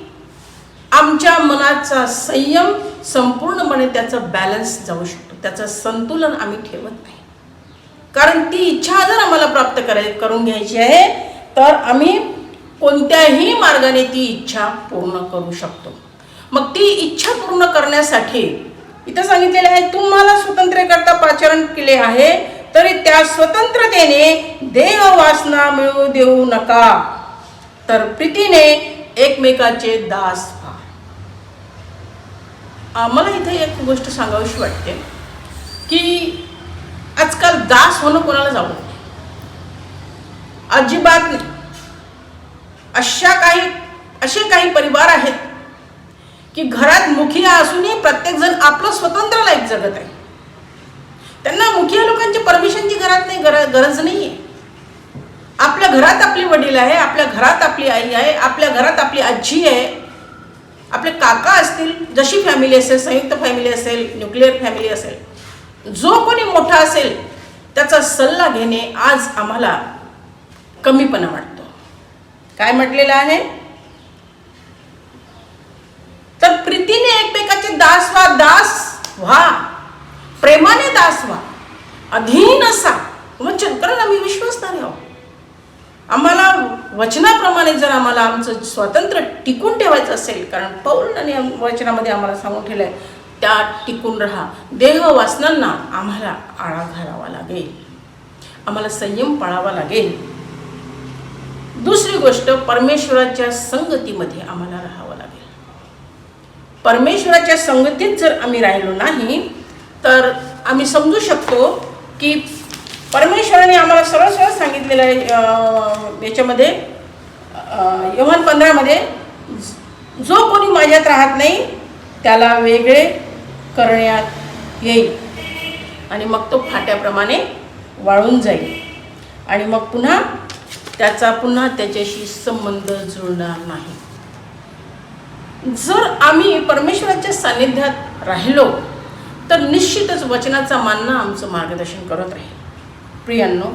आमच्या मनाचा संयम, संपूर्णपणे त्याचं बॅलन्स जाऊ शकतो, त्याचं संतुलन आम्ही ठेवत नाही. कारण ती इच्छा जर आम्हाला प्राप्त करून घ्यायची आहे, तर आम्ही कोणत्याही मार्गाने ती इच्छा पूर्ण करू शकतो. मग ती इच्छा पूर्ण करण्यासाठी इथं सांगितलेले आहे, तुम्हाला स्वतंत्रतेकरता पाचारण केले आहे, तरी त्या स्वतंत्रतेने देह वासना मिळू देऊ नका, तर प्रीतीने एकमेकाचे दास व्हा. मला इथे एक गोष्ट सांगावीशी वाटते की आजकाल दास होणं कोणाला जाऊ नये, अजिबात नाही. असे काही परिवार आहेत की घरात मुखिया असूनही प्रत्येक जण आपलं स्वतंत्र लाईफ जगत आहे. त्यांना मुखिया लोकांची परमिशनची घरात नाही गरज नाही आहे. आपल्या घरात आपले वडील आहे, आपल्या घरात आपली आई आहे, आपल्या घरात आपली आजी आहे, आपले काका असतील, जशी फॅमिली असेल, संयुक्त फॅमिली असेल, न्यूक्लिअर फॅमिली असेल, जो कोणी मोठा असेल त्याचा सल्ला घेणे आज आम्हाला कमीपणा वाटतो. काय म्हटलेलं आहे? तर प्रीतीने एकमेकाचे दास व्हा. दास व्हा, प्रेमाने दास व्हा, अधीन असा वचन. कारण आम्ही विश्वासणारे आहोत. आम्हाला वचनाप्रमाणे जर आम्हाला आमचं स्वातंत्र्य टिकून ठेवायचं असेल, कारण पौलाने वचनामध्ये आम्हाला सांगून ठेवलंय, त्या टिकून राहा. देह वासनांना आम्हाला आळा घालावा लागेल, आम्हाला संयम पाळावा लागेल. दुसरी गोष्ट, परमेश्वराच्या संगतीमध्ये आम्हाला राहावं लागेल. परमेश्वराच्या संगतीत जर आम्ही राहिलो नाही तर आम्ही समजू शकतो की परमेश्वराने आम्हाला सरळ सरळ सांगितलेलं आहे याच्यामध्ये योहान 15 जो कोणी माझ्यात राहत नाही त्याला वेगळे करण्यात येईल आणि मग तो फाट्याप्रमाणे वाळून जाईल आणि मग पुन्हा त्याच्याशी संबंध जुळणार नाही. जर आम्ही परमेश्वराच्या सानिध्यात राहिलो तर निश्चितच वचनाचा मानना आमचं मार्गदर्शन करत राहील. प्रियांनो,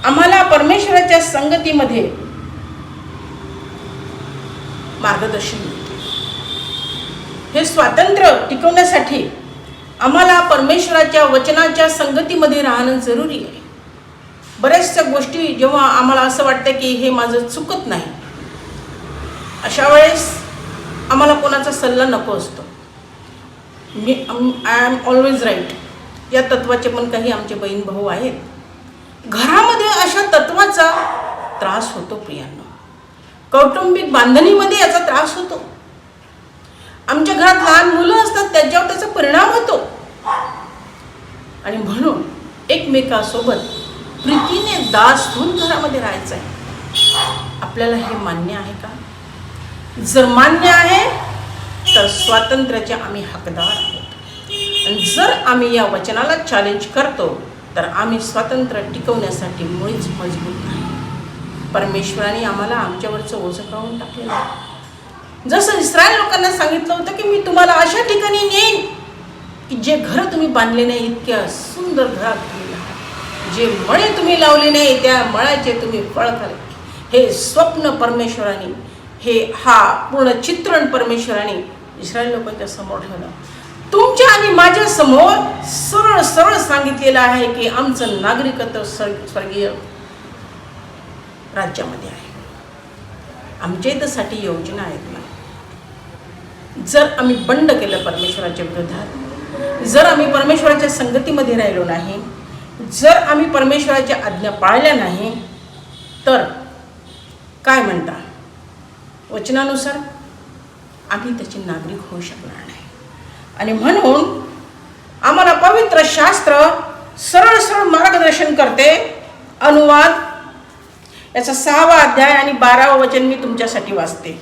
आम्हाला परमेश्वराच्या संगतीमध्ये मार्गदर्शन मिळते. हे स्वातंत्र्य टिकवण्यासाठी आम्हाला परमेश्वराच्या वचनाच्या संगतीमध्ये राहणं जरुरी आहे. बऱ्याचशा गोष्टी जेव्हा आम्हाला असं वाटतं की हे माझं चुकत नाही, अशा वेळेस आम्हाला कोणाचा सल्ला नको असतो. आय एम ऑलवेज राईट या तत्वाचे पण काही आमचे बहीण भाऊ आहेत. घरामध्ये अशा तत्वाचा त्रास होतो. प्रियांनो, कौटुंबिक बांधणीमध्ये याचा त्रास होतो. आमच्या घरात लहान मुलं असतात, त्याच्यावर त्याचा परिणाम होतो. आणि म्हणून एकमेकासोबत प्रीतीने दास होऊन घरामध्ये राहायचं आहे. आपल्याला हे मान्य आहे का? जर मान्य आहे तर स्वातंत्र्याचे आम्ही हकदार आहोत. आणि जर आम्ही या वचनाला चॅलेंज करतो तर आम्ही स्वातंत्र्य टिकवण्यासाठी मुळीच मजबूत नाही. परमेश्वराने आम्हाला आमच्यावरचं ओझं काढून टाकलेलं आहे. जसं इस्रायल लोकांना सांगितलं होतं की मी तुम्हाला अशा ठिकाणी नेईन की जे घरं तुम्ही बांधले नाही इतक्या सुंदर घरात तुम्ही राहा, जे मळे तुम्ही लावले नाही त्या मळ्याचे तुम्ही फळ खाल. हे स्वप्न परमेश्वराने, हा पूर्ण चित्रण परमेश्वराने इस्रायल लोकांच्या समोर ठेवलं. तुमच्या आणि माझ्या समोर सरळ सरळ सांगितलेलं आहे की आमचं नागरिकत्व स्वर्गीय राज्यामध्ये आहे. आमच्या इथंसाठी योजना आहेत ना. जर आम्ही बंड केलं परमेश्वराच्या विरोधात, जर आम्ही परमेश्वराच्या संगतीमध्ये राहिलो नाही, जर आम्ही परमेश्वराच्या आज्ञा पाळल्या नाही तर काय म्हणता, वचनानुसार आम्ही त्याचे नागरिक होऊ शकणार नाही. आणि म्हणून आम्हाला पवित्र शास्त्र सरळ सरळ मार्गदर्शन करते. अनुवाद याचा 6वा अध्याय आणि 12वा वचन मी तुमच्यासाठी वाचते.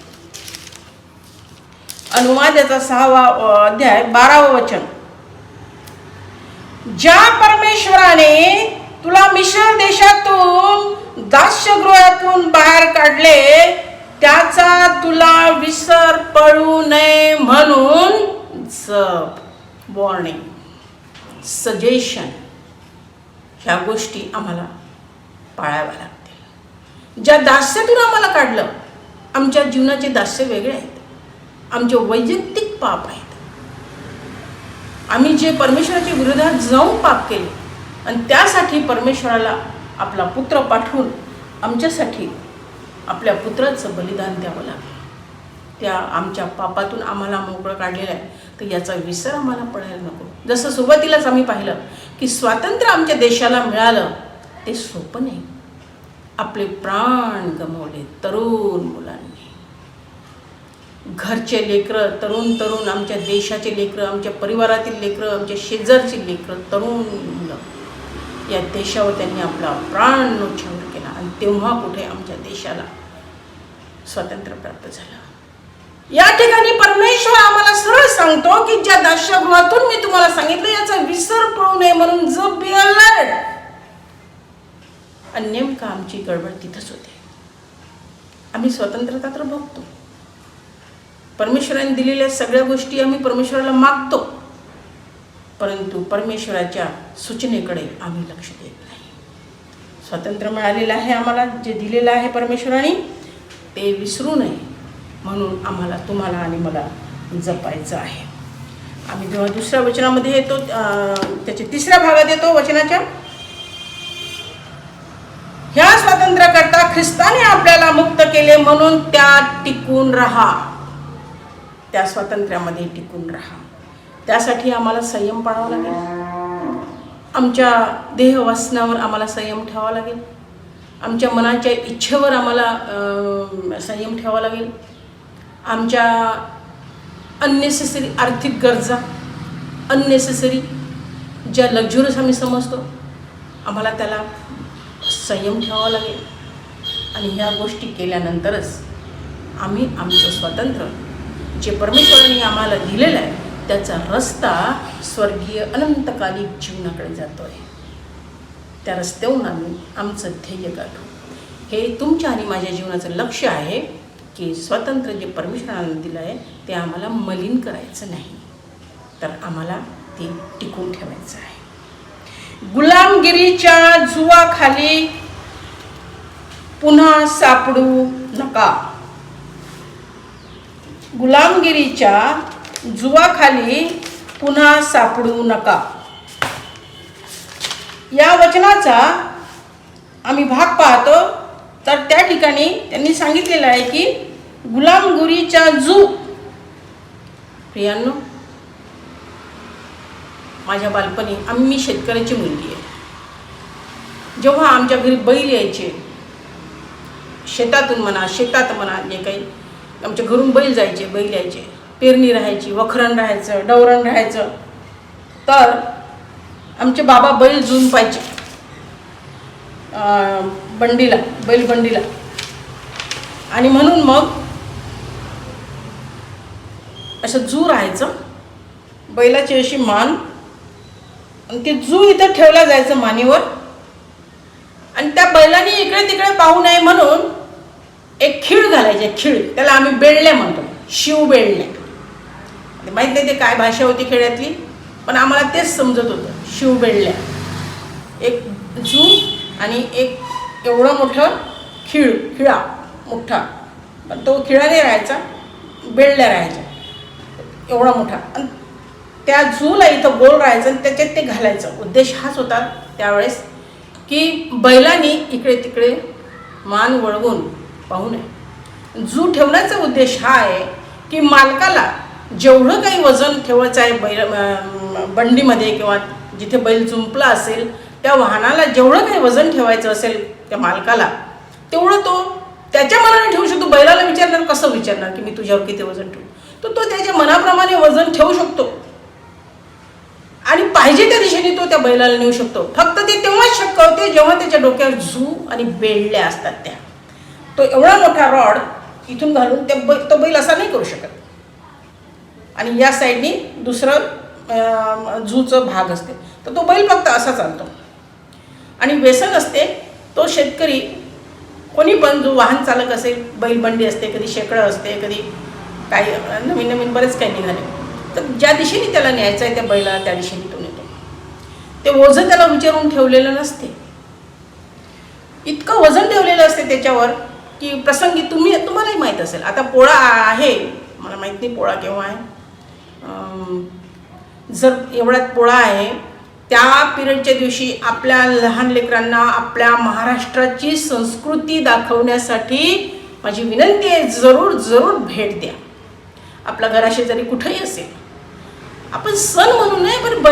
अनुवाद याचा 6वा अध्याय 12वा वचन. ज्या परमेश्वराने तुला मिस्र देशातून दास्यगृहातून बाहेर काढले त्याचा तुला विसर पडू नये म्हणून जप, वॉर्निंग, सजेशन, ह्या गोष्टी आम्हाला पाळाव्या लागतील. ज्या दास्यातून आम्हाला काढलं, आमच्या जीवनाचे दास्य वेगळे आहेत, आमचे वैयक्तिक पाप आहेत. आम्ही जे परमेश्वराच्या विरोधात जाऊन पाप केले आणि त्यासाठी परमेश्वराला आपला पुत्र पाठवून आमच्यासाठी आपल्या पुत्राचं बलिदान द्यावं लागलं. त्या आमच्या पापातून आम्हाला मोकळं काढलेलं आहे. तर याचा विसर आम्हाला पडायला नको. जसं सुरुवातीलाच आम्ही पाहिलं की स्वातंत्र्य आमच्या देशाला मिळालं ते सोपं नाही. आपले प्राण गमावले तरुण मुलांनी, घरचे लेकरं, तरुण आमच्या देशाचे लेकरं, आमच्या परिवारातील लेकरं, आमच्या शेजारची लेकरं, तरुण मुलं, या देशावर त्यांनी आपला प्राण न्योछावर केला. आणि तेव्हा कुठे आमच्या देशाला स्वातंत्र्य प्राप्त झालं. या ठिकाणी परमेश्वर आम्हाला सरळ सांगतो की ज्या दास्यगृहातून मी तुम्हाला सांगितलं याचा विसर पडू नये म्हणून जप, बी अलर्ट. आणि नेमकं आमची गडबड तिथंच होते. आम्ही स्वतंत्रता तर बघतो, परमेश्वराने दिलेल्या सगळ्या गोष्टी आम्ही परमेश्वराला मागतो, परंतु परमेश्वराच्या सूचनेकडे आम्ही लक्ष देत नाही. स्वातंत्र्य मिळालेलं आहे आम्हाला, जे दिलेलं आहे परमेश्वराने ते विसरू नये म्हणून आम्हाला, तुम्हाला आणि मला जपायचं आहे. आम्ही जेव्हा दुसऱ्या वचनामध्ये येतो, त्याच्या 3ऱ्या भागात येतो वचनाच्या, ह्या स्वातंत्र्याकरता ख्रिस्ताने आपल्याला मुक्त केले म्हणून त्यात टिकून राहा. त्या स्वातंत्र्यामध्ये टिकून राहा. त्यासाठी आम्हाला संयम पाळावा लागेल. आमच्या देहवासनावर आम्हाला संयम ठेवावा लागेल. आमच्या मनाच्या इच्छेवर आम्हाला संयम ठेवावा लागेल. आमच्या अननेसेसरी आर्थिक गरजा, अननेसेसरी ज्या लक्झरीज आम्ही समजतो, आम्हाला त्याला संयम ठेवावा लागेल. आणि ह्या गोष्टी केल्यानंतरच आम्ही आमचं स्वातंत्र्य जे परमेश्वराने आम्हाला दिलेलं आहे त्याचा रस्ता स्वर्गीय अनंतकालिक जीवनाकडे जातो आहे. त्या रस्त्यावरून आम्ही आमचं ध्येय गाठू. हे तुमच्या आणि माझ्या जीवनाचं लक्ष्य आहे की स्वातंत्र्य जे परमेश्वराने दिलं आहे ते आम्हाला मलिन करायचं नाही, तर आम्हाला ते टिकून ठेवायचं आहे. गुलामगिरीच्या जुवाखाली पुन्हा सापडू नका. गुलामगिरीच्या जुवाखाली पुन्हा सापडू नका. या वचनाचा आम्ही भाग पाहतो, तर त्या ठिकाणी त्यांनी सांगितलेलं आहे की गुलामगिरीच्या जू. प्रियांनो, माझ्या बालपणी मी शेतकऱ्याची मुलगी आहे. जेव्हा आमच्या घरी बैल यायचे, शेतात म्हणा जे काही आमच्या घरून बैल यायचे, पेरणी राहायची, वखरण राहायचं, डवरण राहायचं, तर आमचे बाबा बैल जुन पाहिजे बैलबंडीला. आणि म्हणून मग असं जू राहायचं, बैलाची अशी मान, आणि ते जू इथं ठेवला जायचं मानेवर. आणि त्या बैलांनी इकडे तिकडे पाहू नये म्हणून एक खीळ घालायचे, खीळ, त्याला आम्ही बेडल्या म्हणतो, शिव बेडल्या. माहीत नाही ते काय भाषा होती खेड्यातली, पण आम्हाला तेच समजत होतं, शिव बेडल्या. एक जू आणि एक एवढं मोठं खिळा मोठा, पण तो खिळाने राहायचा, बेडल्या राहायच्या एवढा मोठा. आणि त्या जूला इथं गोल राहायचं आणि त्याच्यात ते घालायचं. उद्देश हाच होता त्यावेळेस की बैलांनी इकडे तिकडे मान वळवून पाहू नये. जू ठेवण्याचा उद्देश हा आहे की मालकाला जेवढं काही वजन ठेवायचं आहे बंडीमध्ये किंवा जिथे बैल जुंपला असेल त्या वाहनाला जेवढं काही वजन ठेवायचं असेल त्या मालकाला, तेवढं तो त्याच्या मनाने ठेवू शकतो. बैलाला विचारणार, कसं विचारणार की मी तुझ्यावर किती वजन ठेवू, तर तो त्याच्या मनाप्रमाणे वजन ठेवू शकतो आणि पाहिजे त्या दिशेने तो त्या बैलाला नेऊ शकतो. फक्त ते तेव्हाच शक्य होते जेव्हा त्याच्या डोक्यावर झू आणि बेडल्या असतात. त्या तो एवढा मोठा रॉड इथून घालून तो बैल असा नाही करू शकत. आणि या साईडनी दुसरं झूचं भाग असते, तर तो बैल फक्त असा चालतो. आणि व्यसन असते, तो शेतकरी कोणी पण जो वाहन चालक असेल, बैलबंडी असते, कधी शेकडं असते, कधी काही नवीन बरेच काही निघाले, तर ज्या दिशेने त्याला न्यायचं आहे त्या बैलाला त्या दिशेने तो नेतो. ते ओझं त्याला विचारून ठेवलेलं नसते, इतकं वजन ठेवलेलं असते त्याच्यावर की प्रसंगी तुम्हालाही माहीत असेल. आता पोळा आहे, मला माहीत नाही पोळा केव्हा आहे, जर एवढ्यात पोळा आहे त्या पिरियडच्या दिवशी आपल्या लहान लेकरांना आपल्या महाराष्ट्राची संस्कृती दाखवण्यासाठी माझी विनंती आहे, जरूर भेट द्या. आपल्या घराशेजारी कुठेही असेल, आपण सण म्हणून नाही, पण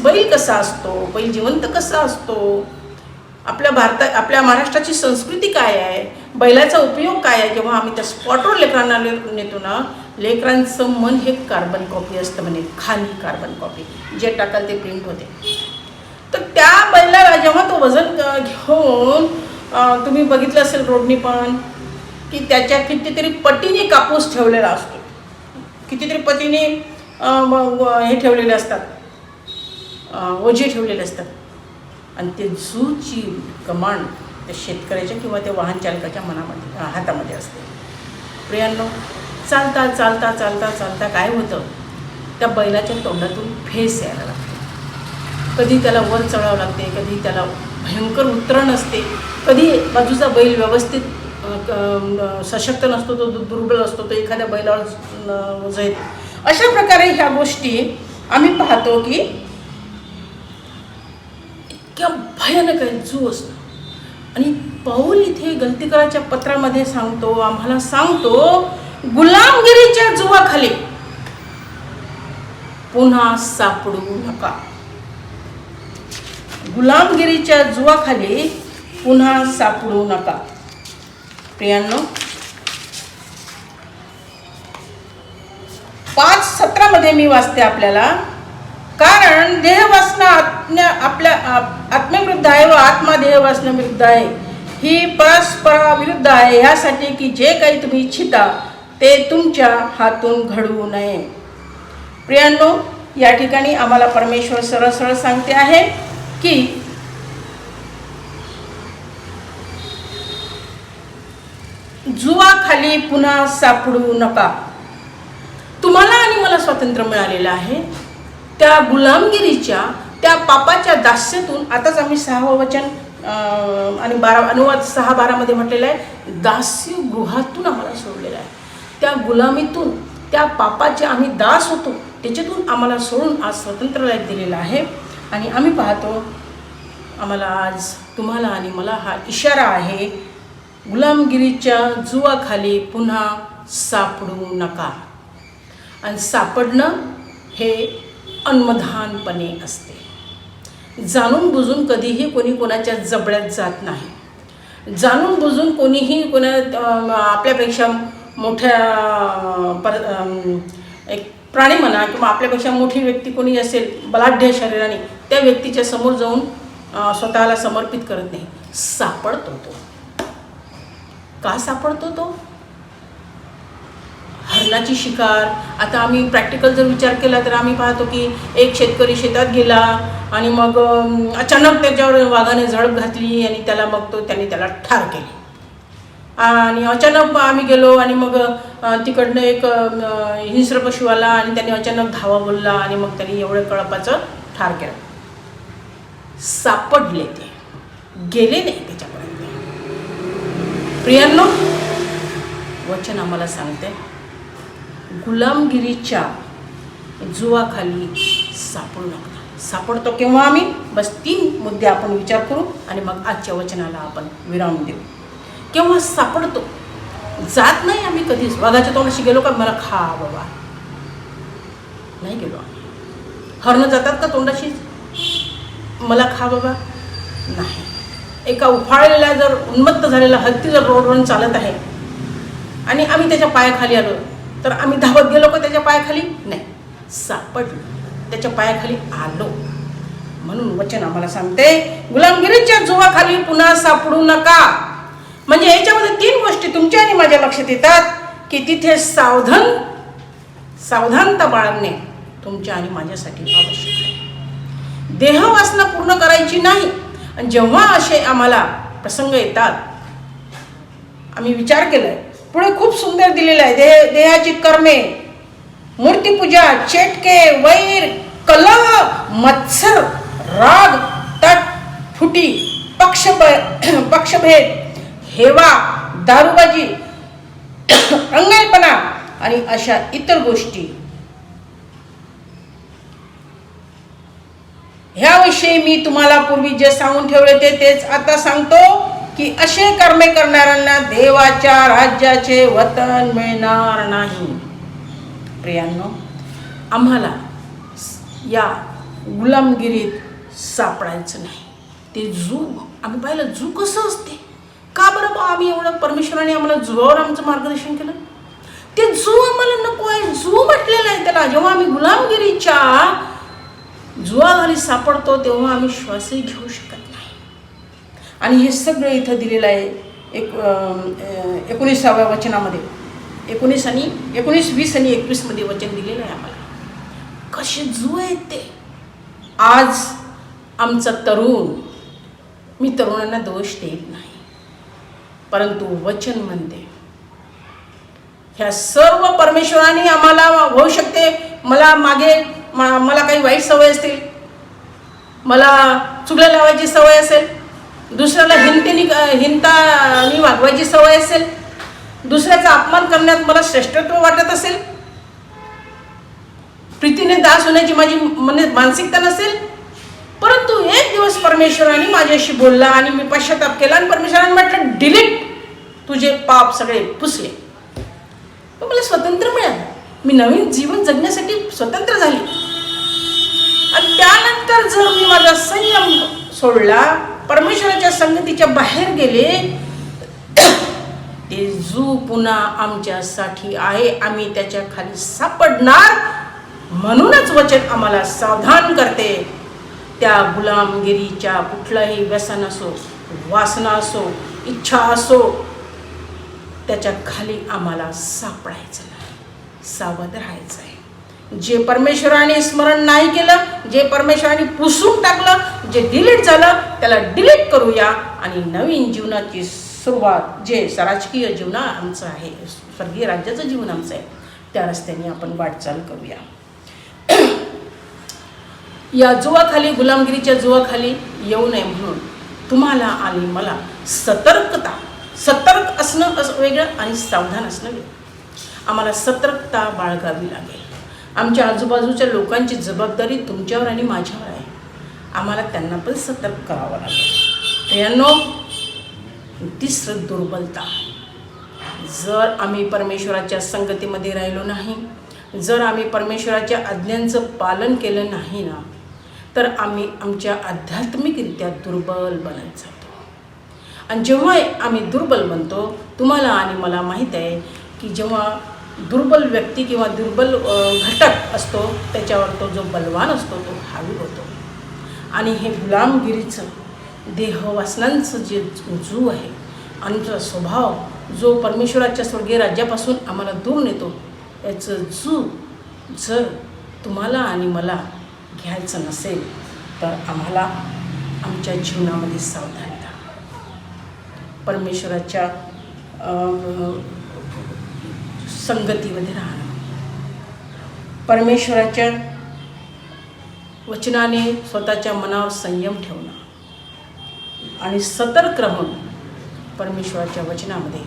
बैल कसा असतो, बैल जिवंत कसा असतो, आपल्या महाराष्ट्राची संस्कृती काय आहे, बैलाचा उपयोग काय आहे. जेव्हा आम्ही त्या स्पॉटवर लेकरांना नेतो ना, लेकरांचं मन हे कार्बन कॉपी असतं, म्हणे खाली कार्बन कॉपी, जे टाकाल ते प्रिंट होते. तर त्या बैलाला जेव्हा तो वजन घेऊन तुम्ही बघितलं असेल रोडनी पण की त्याच्या कितीतरी पटीने कापूस ठेवलेला असतो, कितीतरी पटीने हे ठेवलेले असतात, ओझे ठेवलेले असतात. आणि ते झूची कमांड त्या शेतकऱ्याच्या किंवा त्या वाहन चालकाच्या हातामध्ये असते. प्रियांनो, चालता चालता चालता चालता काय होतं, त्या बैलाच्या तोंडातून फेस यायला लागते. कधी त्याला वर चढावं लागते, कधी त्याला भयंकर उतरण असते, कधी बाजूचा बैल व्यवस्थित सशक्त नसतो, तो दुर्बल असतो, तो एखाद्या बैलावर जाईल. अशा प्रकारे ह्या गोष्टी आम्ही पाहतो की इतक्या भयानक आहे जू असतो. आणि पाऊल इथे गलतीकराच्या पत्रामध्ये आम्हाला सांगतो, गुलामगिरीच्या जुवाखाली पुन्हा सापडू नका. गुलामगिरीच्या जुवाखाली पुन्हा सापडू नका. प्रियांनो, 5:17 मी वाचते आपल्याला. कारण देहवासना आपल्या आत्मेविरुद्ध आहे व आत्मा देहवासनेविरुद्ध आहे, ही परस्पराविरुद्ध आहे. यासाठी की जे काही तुम्ही इच्छिता ते तुमच्या हातून घडवू नये. प्रियांनो, या ठिकाणी आम्हाला परमेश्वर सरळ सरळ सांगते आहे की जुवाखाली पुन्हा सापडू नका. तुम्हाला आणि मला स्वातंत्र्य मिळालेलं आहे. त्या गुलामगिरीच्या, त्या पापाच्या दास्यातून, आताच आम्ही 6वं वचन आणि 12 अनुवाद 6:12 म्हटलेलं आहे, दास्य गृहातून आम्हाला सोडलेलं आहे. त्या गुलामीतून, त्या पापाचे आम्ही दास होतो, त्याच्यातून आम्हाला सोडून आज स्वातंत्र्य दिलेलं आहे. आणि आम्ही पाहतो, आम्हाला आज तुम्हाला आणि मला हा इशारा आहे, गुलामगिरीच्या जुवाखाली पुन्हा सापडू नका. आणि सापडणं हे अन्मधानपणे असते. जाणून बुजून कधीही कोणी कोणाच्या जबड्यात जात नाही. जाणून बुजून कोणीही आपल्यापेक्षा मोठ्या एक प्राणी म्हणा किंवा आपल्यापेक्षा मोठी व्यक्ती कोणी असेल बलाढ्य शरीराने, त्या व्यक्तीच्या समोर जाऊन स्वतःला समर्पित करत नाही. सापडतो तो. का सापडतो तो? हरणाची शिकार. आता आम्ही प्रॅक्टिकल जर विचार केला तर आम्ही पाहतो की एक शेतकरी शेतात गेला आणि मग अचानक त्याच्यावर वाघाने झडप घातली आणि त्याला मग त्यांनी त्याला ठार केले. आणि अचानक आम्ही गेलो आणि मग तिकडनं एक हिंस्र पशु आला आणि त्याने अचानक धावा बोलला आणि मग त्यांनी एवढं कळपाचं ठार केलं. सापडले, ते गेले नाही त्याच्यापर्यंत. प्रियांनो, वचन आम्हाला सांगते, गुलामगिरीच्या जुवाखाली सापडू नका. सापडतो केव्हा आम्ही? बस 3 मुद्दे आपण विचार करू आणि मग आजच्या वचनाला आपण विराम देऊ. केव्हा सापडतो? जात नाही आम्ही कधीच. वाघाच्या तोंडाशी गेलो का मला खा बाबा, नाही गेलो आम्ही. हरणं जातात का तोंडाशी मला खा बाबा? नाही. एका उफाळलेल्या जर उन्मत्त झालेला हत्ती जर रोडवरून चालत आहे आणि आम्ही त्याच्या पायाखाली आलो तर आम्ही धावत गेलो का त्याच्या पायाखाली? नाही. सापडलो, त्याच्या पायाखाली आलो. म्हणून वचन आम्हाला सांगते, गुलामगिरीच्या जुवाखाली पुन्हा सापडू नका. म्हणजे याच्यामध्ये 3 गोष्टी तुमच्या आणि माझ्या लक्षात येतात की तिथे सावधानता बाळगणे तुमच्या आणि माझ्यासाठी आवश्यक आहे. देहवासना पूर्ण करायची नाही. आणि जेव्हा असे आम्हाला प्रसंग येतात, आम्ही विचार केलाय, पुढे खूप सुंदर दिलेलं आहे, देहाची कर्मे, मूर्तीपूजा, चेटके, वैर, कलह, मत्सर, राग, तट, फुटी, पक्षभेद, हेवा, दारूबाजी, अंगाईपणा आणि अशा इतर गोष्टी. ह्याविषयी मी तुम्हाला पूर्वी जे सांगून ठेवले तेच आता सांगतो की असे कर्मे करणाऱ्यांना देवाच्या राज्याचे वतन मिळणार नाही. प्रियांनो, आम्हाला या गुलामगिरीत सापडायचं नाही. ते आम्ही पाहिलं जू कसं असते. का बरं बा आम्ही एवढं परमेश्वराने आम्हाला जुवावर आमचं मार्गदर्शन केलं? ते जू आम्हाला नको आहे. जू म्हटलेलं आहे त्याला. जेव्हा आम्ही गुलामगिरीच्या जुवाखाली सापडतो तेव्हा आम्ही श्वासही घेऊ शकत नाही. आणि हे सगळं इथं दिलेलं आहे 19व्या वचनामध्ये. 19, 20 आणि 21 मध्ये वचन दिलेलं आहे आम्हाला. कसे जू आहेत ते. आज आमचा तरुण, मी तरुणांना दोष देत नाही, परंतु वचन म्हणते ह्या सर्व परमेश्वराने आम्हाला, होऊ शकते मला काही वाईट सवय असतील, मला चुगल्या लावायची सवय असेल, दुसऱ्याला हिंतानी वागवायची सवय असेल, दुसऱ्याचा अपमान करण्यात मला श्रेष्ठत्व वाटत असेल, प्रीतीने दास होण्याची माझी मानसिकता नसेल, परंतु एक दिवस परमेश्वराने माझ्याशी बोलला आणि मी पश्चाताप केला आणि परमेश्वराने म्हटलं डिलीट, तुझे पाप सगळे पुसले. पण मला स्वातंत्र्य मिळालं. मी नवीन जीवन जगण्यासाठी स्वतंत्र झाली. आणि त्यानंतर जर मी माझा संयम सोडला, परमेश्वराच्या संगतीच्या बाहेर गेले, हे जू पुन्हा आमच्यासाठी आहे. आम्ही त्याच्या खाली सापडणार, म्हणूनच वचन आम्हाला सावधान करते. त्या गुलामगिरीच्या कुठलंही व्यसन असो, वासना असो, इच्छा असो, त्याच्या खाली आम्हाला सापडायचं नाही, सावध राहायचं आहे. जे परमेश्वराने स्मरण नाही केलं, जे परमेश्वराने पुसून टाकलं, जे डिलीट झालं, त्याला डिलीट करूया आणि नवीन जीवनाची सुरुवात, जे राजकीय जीवन आमचं आहे, स्वर्गीय राज्याचं जीवन आमचं आहे, त्या रस्त्याने आपण वाटचाल करूया. या जुवाखाली, गुलामगिरीच्या जुवाखाली येऊ नये म्हणून तुम्हाला आणि मला सतर्क असणं वेगळं आणि सावधान असणं वेगळं. आम्हाला सतर्कता बाळगावी लागेल. आमच्या आजूबाजूच्या लोकांची जबाबदारी तुमच्यावर आणि माझ्यावर आहे. आम्हाला त्यांना पण सतर्क करावं लागेल. यांनो, तिसरं दुर्बलता. जर आम्ही परमेश्वराच्या संगतीमध्ये राहिलो नाही, जर आम्ही परमेश्वराच्या आज्ञांचं पालन केलं नाही ना, तर आम्ही आमच्या आध्यात्मिकरित्या दुर्बल बनत जातो. आणि जेव्हा आम्ही दुर्बल बनतो, तुम्हाला आणि मला माहीत आहे की जेव्हा दुर्बल व्यक्ती किंवा दुर्बल घटक असतो, त्याच्यावर तो जो बलवान असतो तो हावी होतो. आणि हे गुलामगिरीचं, देहवासनांचं जे जू आहे, आमचा स्वभाव जो परमेश्वराच्या स्वर्गीय राज्यापासून आम्हाला दूर नेतो, याचं जू जर तुम्हाला आणि मला घ्यायचं नसेल, तर आम्हाला आमच्या जीवनामध्ये सावधानता, परमेश्वराच्या संगतीमध्ये राहणं, परमेश्वराच्या वचनाने स्वतःच्या मनावर संयम ठेवणं आणि सतर्क राहून परमेश्वराच्या वचनामध्ये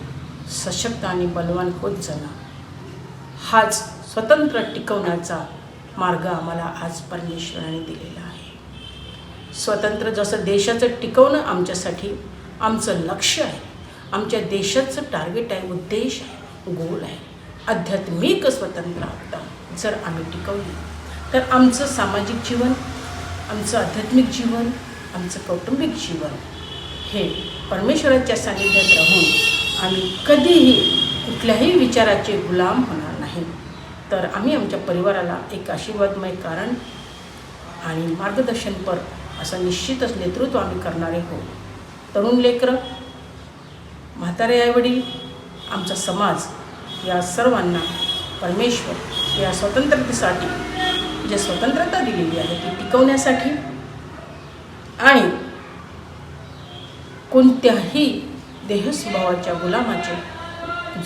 सशक्त आणि बलवान होत जाणं, हाच स्वतंत्र टिकवण्याचा मार्ग आम्हाला आज परमेश्वराने दिलेला आहे. स्वतंत्र जसं देशाचं टिकवणं आमच्यासाठी आमचं लक्ष्य आहे, आमच्या देशाचं टार्गेट आहे, उद्देश आहे, गोल आहे. आध्यात्मिक स्वतंत्रता जर आम्ही टिकवली, तर आमचं सामाजिक जीवन, आमचं आध्यात्मिक जीवन, आमचं कौटुंबिक जीवन हे परमेश्वराच्या सानिध्यात राहून आम्ही कधीही कुठल्याही विचाराचे गुलाम होणार नाही. तर आम्ही आमच्या परिवाराला एक आशीर्वादमय कारण आणि मार्गदर्शनपर असं निश्चितच नेतृत्व आम्ही करणारे हो. तरुण लेकरं, म्हातारे आईवडील, आमचा समाज, या सर्वांना परमेश्वर या स्वतंत्रतेसाठी जे स्वतंत्रता दिलेली आहे ती टिकवण्यासाठी आणि कोणत्याही देहस्वभावाच्या गुलामाचे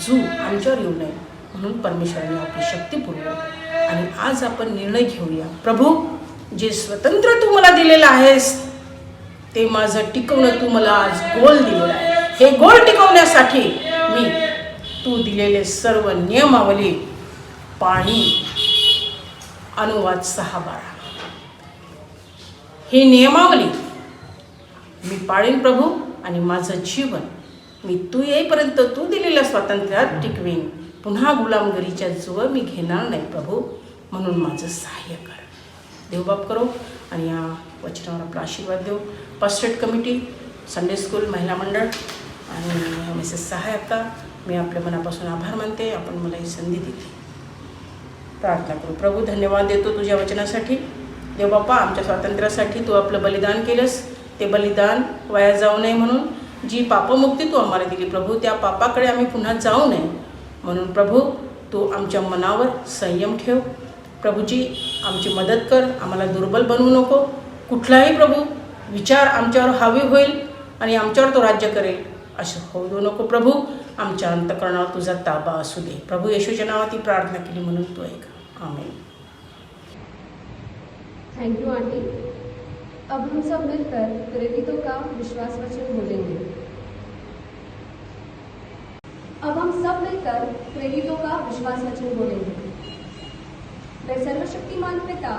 जू आमच्यावर येऊ नये म्हणून परमेश्वराने आपली शक्ती पुरवली. आणि आज आपण निर्णय घेऊया, प्रभू, जे स्वतंत्र तू मला दिलेलं आहेस ते माझं टिकवणं तू मला आज गोल दिलेलं आहे. हे गोल टिकवण्यासाठी मी तू दिलेले सर्व नियमावली, पाणी, अनुवाद 6:12, ही नियमावली मी पाळीन प्रभू. आणि माझं जीवन मी तू येईपर्यंत तू दिलेल्या स्वातंत्र्यात टिकवीन. पुन्हा गुलामगिरीच्या जुवा मी घेणार नाही प्रभू, म्हणून माझं सहाय्य कर. देवबाप करो आणि या वचनावर आपला आशीर्वाद देऊ. पास्टरेट कमिटी, संडे स्कूल, महिला मंडळ आणि मिसेस सहाय्यता, मी आपल्या मनापासून आभार मानते. आपण मला ही संधी दिली. प्रार्थना करू. प्रभू, धन्यवाद देतो तुझ्या वचनासाठी. देवबापा, आमच्या स्वातंत्र्यासाठी तू आपलं बलिदान केलंस. ते बलिदान वाया जाऊ नये म्हणून जी पापमुक्ती तू आम्हाला दिली प्रभू, त्या पापाकडे आम्ही पुन्हा जाऊ नये म्हणून प्रभू तू आमच्या मनावर संयम ठेव. प्रभूजी, आमची मदत कर. आम्हाला दुर्बल बनवू नको. कुठलाही प्रभू विचार आमच्यावर हावी होईल आणि आमच्यावर तो राज्य करेल असं होऊ देऊ नको प्रभू. आमच्या अंतःकरणावर तुझा ताबा असू दे. प्रभू येशूच्या नावात ही प्रार्थना केली म्हणून तू ऐक. आमेन. Thank you aunty. अब हम सब मिलकर प्रेरितों का विश्वास वचन बोलेंगे. अब हम सब मिलकर प्रेरितों का विश्वास वचन बोलेंगे. मैं सर्वशक्तिमान पिता,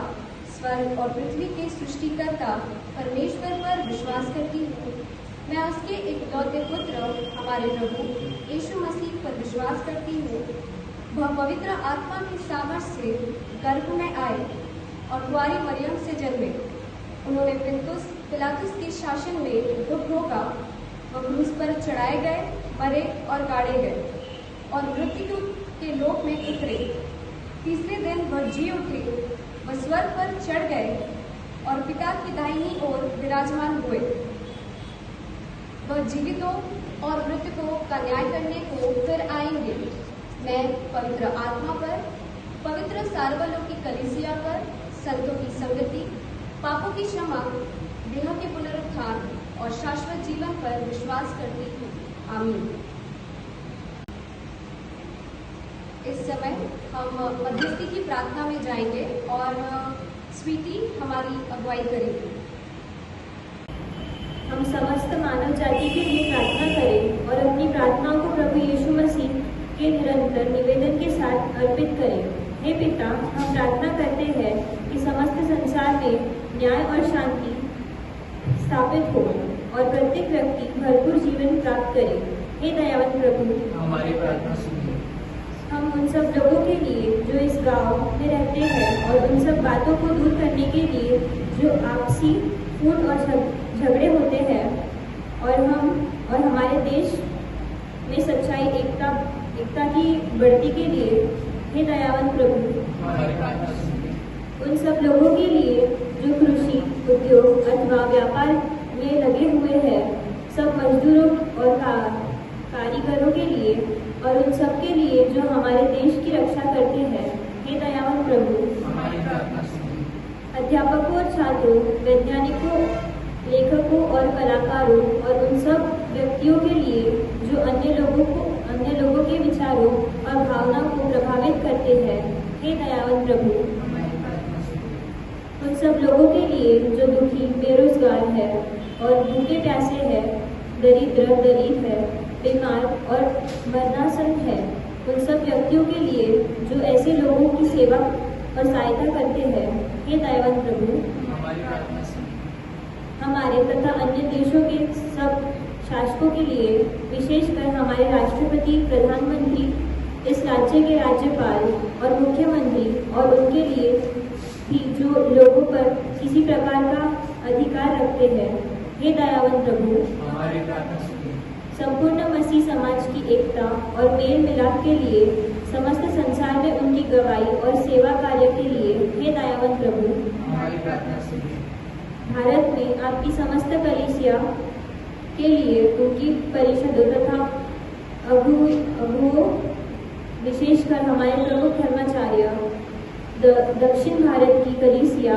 स्वर्ग और पृथ्वी के सृष्टिकर्ता परमेश्वर पर विश्वास करती हूँ. मैं उसके एकलौते पुत्र हमारे प्रभु यीशु मसीह पर विश्वास करती हूँ. वह पवित्र आत्मा की सामर्थ्य से गर्भ में आए और कुंवारी मरियम से जन्मे. उन्होंने पिलातुस के शासन में दुख भोगा. वह क्रूस पर चढ़ाए गए, मरे और गाड़े गए और मृत्यु के लोक में उतरे। तीसरे दिन वह जी उठे, वह स्वर्ग पर चढ़ गए और पिता की दाहिनी ओर विराजमान हुए। वह जीवितों और मृतकों का न्याय करने को फिर आएंगे। मैं पवित्र आत्मा पर, पवित्र सार्वलौकिक कलीसिया पर, संतों की संगति, पापों की क्षमा, देह के पुनरुत्थान और शाश्वत जीवन पर विश्वास करती हूँ। आमीन। इस समय हम मध्यस्थी की प्रार्थना में जाएंगे और स्वीटी हमारी अगुवाई करेगी। हम समस्त मानव जाति के लिए प्रार्थना करें और अपनी प्रार्थनाओं को प्रभु यीशु मसीह के निरंतर निवेदन के साथ अर्पित करें। हे पिता, हम प्रार्थना करते हैं कि समस्त संसार में न्याय और शांति स्थापित हो और प्रत्येक व्यक्ति भरपूर जीवन प्राप्त करे। हे दयावान प्रभु, हमारी प्रार्थना सुनिए। हम उन सब लोगों के लिए जो इस गांव में रहते हैं और उन सब बातों को दूर करने के लिए जो आपसी फूट और झगड़े होते हैं और हमारे देश में सच्चाई एकता की बढ़ती के लिए, हे दयावान प्रभु, उन सब लोगों के लिए जो कृषि, उद्योग अथवा व्यापार में लगे हुए हैं, सब मजदूरों और कारीगरों के लिए और उन सब के लिए जो हमारे देश की रक्षा करते हैं, हे दयावान प्रभु, अध्यापकों और छात्रों, वैज्ञानिकों, लेखकों और कलाकारों और उन सब व्यक्तियों के लिए जो अन्य लोगों के विचारों और भावनाओं को प्रभावित करते हैं, हे दयावान प्रभु, उन सब लोगों के लिए जो दुखी, बेरोजगार है और भूखे प्यासे है, गरीब है, बीमार और मरणासन है, उन सब व्यक्तियों के लिए जो ऐसे लोगों की सेवा और सहायता करते हैं, हे दयावान प्रभु, हमारे तथा अन्य देशों के सब शासकों के लिए, विशेषकर हमारे राष्ट्रपति, प्रधानमंत्री, इस राज्य के राज्यपाल और मुख्यमंत्री और उनके लिए भी जो लोगों पर किसी प्रकार का अधिकार रखते हैं, हे दयावान प्रभु, संपूर्ण मसीह समाज की एकता और मेल मिलाप के लिए, समस्त संसार में उनकी गवाही और सेवा कार्य के लिए, हे दयावान प्रभु, भारत में आपकी समस्त कलीसिया के लिए, उनकी परिषदों तथा अगुओं, विशेषकर हमारे प्रमुख धर्माचार्य, दक्षिण भारत की कलीसिया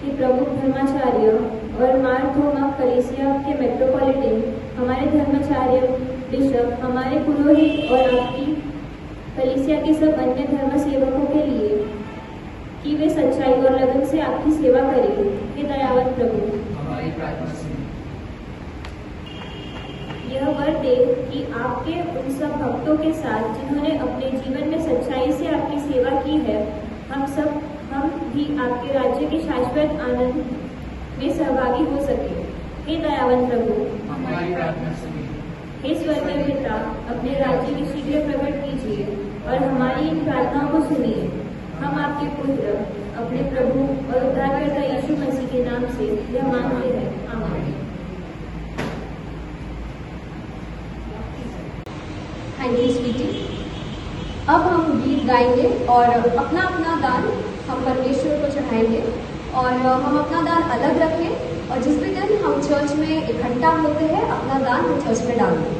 के प्रमुख धर्माचार्य और मारथोमा कलीसिया के मेट्रोपॉलिटन, हमारे धर्माचार्य, बिशप, हमारे पुरोहित और आपकी कलीसिया के सब अन्य धर्म सेवकों के लिए कि वे सच्चाई और लगन से आपकी सेवा करें, हे दयावान प्रभु, यह वर दे कि आपके उन सब भक्तों के साथ जिन्होंने अपने जीवन में सच्चाई से आपकी सेवा की है, हम भी आपके राज्य के शाश्वत आनंद में सहभागी हो सके। हे दयावान प्रभु, हे स्वर्गीय पिता, अपने राज्य की शीघ्र प्रकट कीजिए और हमारी इन प्रार्थनाओं को सुनिए। हम आपके पुत्र, अपने प्रभु और उद्धारकर्ता यीशु मसीह के नाम से यह मांगते हैं। आमीन। Thank you sweetie. अब हम गीत गाएंगे और अपना अपना दान हम परमेश्वर को चढ़ाएंगे और हम अपना दान अलग रखें और जिस भी दिन हम चर्च में इकट्ठा होते हैं अपना दान हम चर्च में डालें।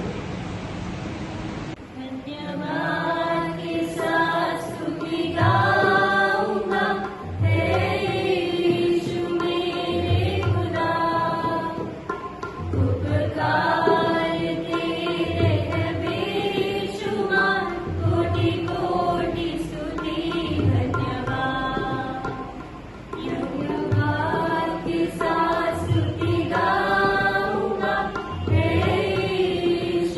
Hey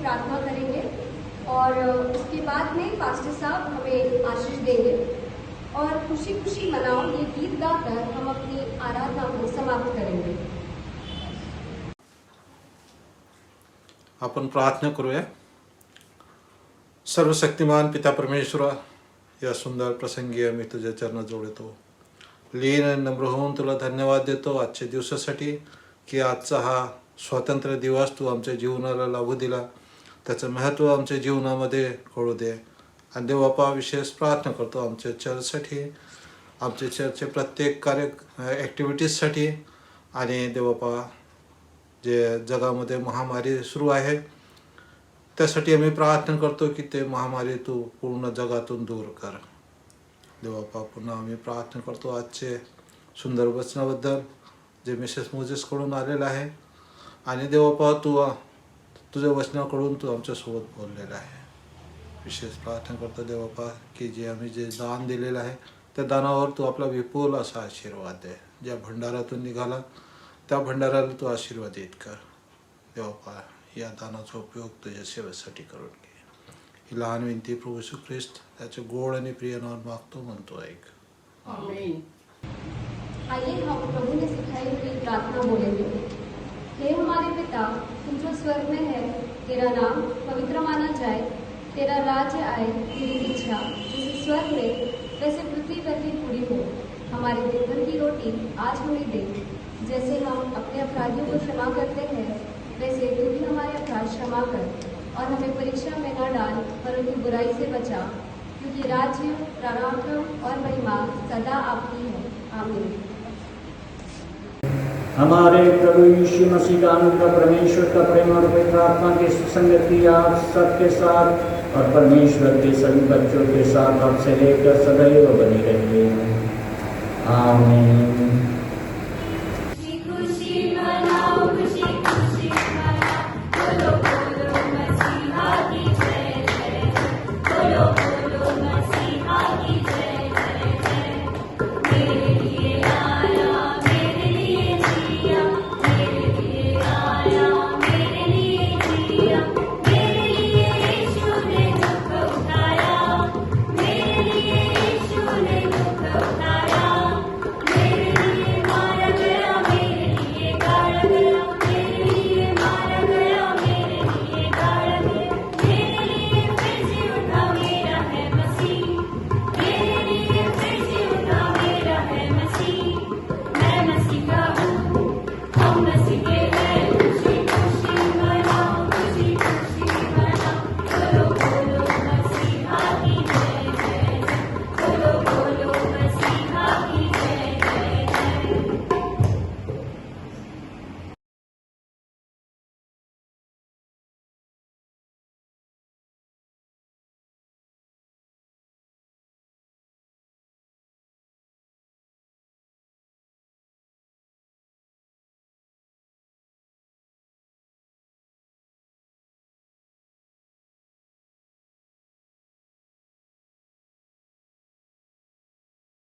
प्रार्थना करेंगे और उसके बाद में पास्टर साहब हमें आशीष देंगे और खुशी खुशी मनाओ ये गीत गाकर हम अपनी आराधना को समाप्त करेंगे। आपण प्रार्थना करूया। सर्वशक्तिमान पिता परमेश्वरा, या सुंदर प्रसंगी आम्ही तुझ्या चरणाजवळ येतो। लीन आणि नम्र होऊन तुला धन्यवाद देतो आजच्या दिवसासाठी, की आजचा हा स्वातंत्र्य दिवस तू आमच्या जीवनाला लाभू दिला, त्याचं महत्त्व आमच्या जीवनामध्ये कळू दे। आणि देवबापा विशेष प्रार्थना करतो आमच्या चर्चसाठी, आमच्या चर्चचे प्रत्येक ॲक्टिव्हिटीजसाठी, आणि देवबापा जे जगामध्ये महामारी सुरू आहे त्यासाठी आम्ही प्रार्थना करतो की ते महामारी तू पूर्ण जगातून दूर कर। देवबापा पुन्हा आम्ही प्रार्थना करतो आजचे सुंदर वचनाबद्दल जे मिसेस मोजेसकडून आलेलं आहे, आणि देवबापा तू तुझ्या वचनाकडून तू आमच्यासोबत बोललेला आहे। विशेष प्रार्थना करतो देवबापा की जे दान दिलेलं आहे त्या दानावर तू आपला विपुल असा आशीर्वाद दे। ज्या भंडारातून निघाला त्या भंडाराला तू आशीर्वादित कर। देवबापा या दानाचा उपयोग तुझ्या सेवेसाठी करून घे। ही लहान विनंती प्रभू येशू ख्रिस्त त्याचे गोड आणि प्रिय नाम मागतो, म्हणतो ऐक। आमीन। आइए हम प्रभु ने सिखाई हुई प्रार्थना बोलेंगे। हे हमारे पिता, तुम जो स्वर्ग में है, तेरा नाम पवित्र माना जाए, तेरा राज्य आए, तेरी इच्छा जैसे स्वर्ग में वैसे पृथ्वी पर भी पूरी हो। हमारे दिन भर की रोटी आज हमें दे, जैसे हम अपने अपराधियों को क्षमा करते हैं वैसे तू भी हमारे अपराध क्षमा कर, और हमें परीक्षा में न डाल परंतु बुराई से बचा, क्योंकि राज्य, पराक्रम और महिमा सदा आपकी है। आमीन। हमारे प्रभु यीशु मसीह का अनुग्रह, परमेश्वर का प्रेम और पवित्र आत्मा की संगति आप सबके साथ और परमेश्वर के सभी बच्चों के साथ अब से लेकर सदैव बनी रहे। आमीन। खुशी मनाओ, खुशी खुशी मनाओ, बोलो बोलो मसीहा की जय जय, बोलो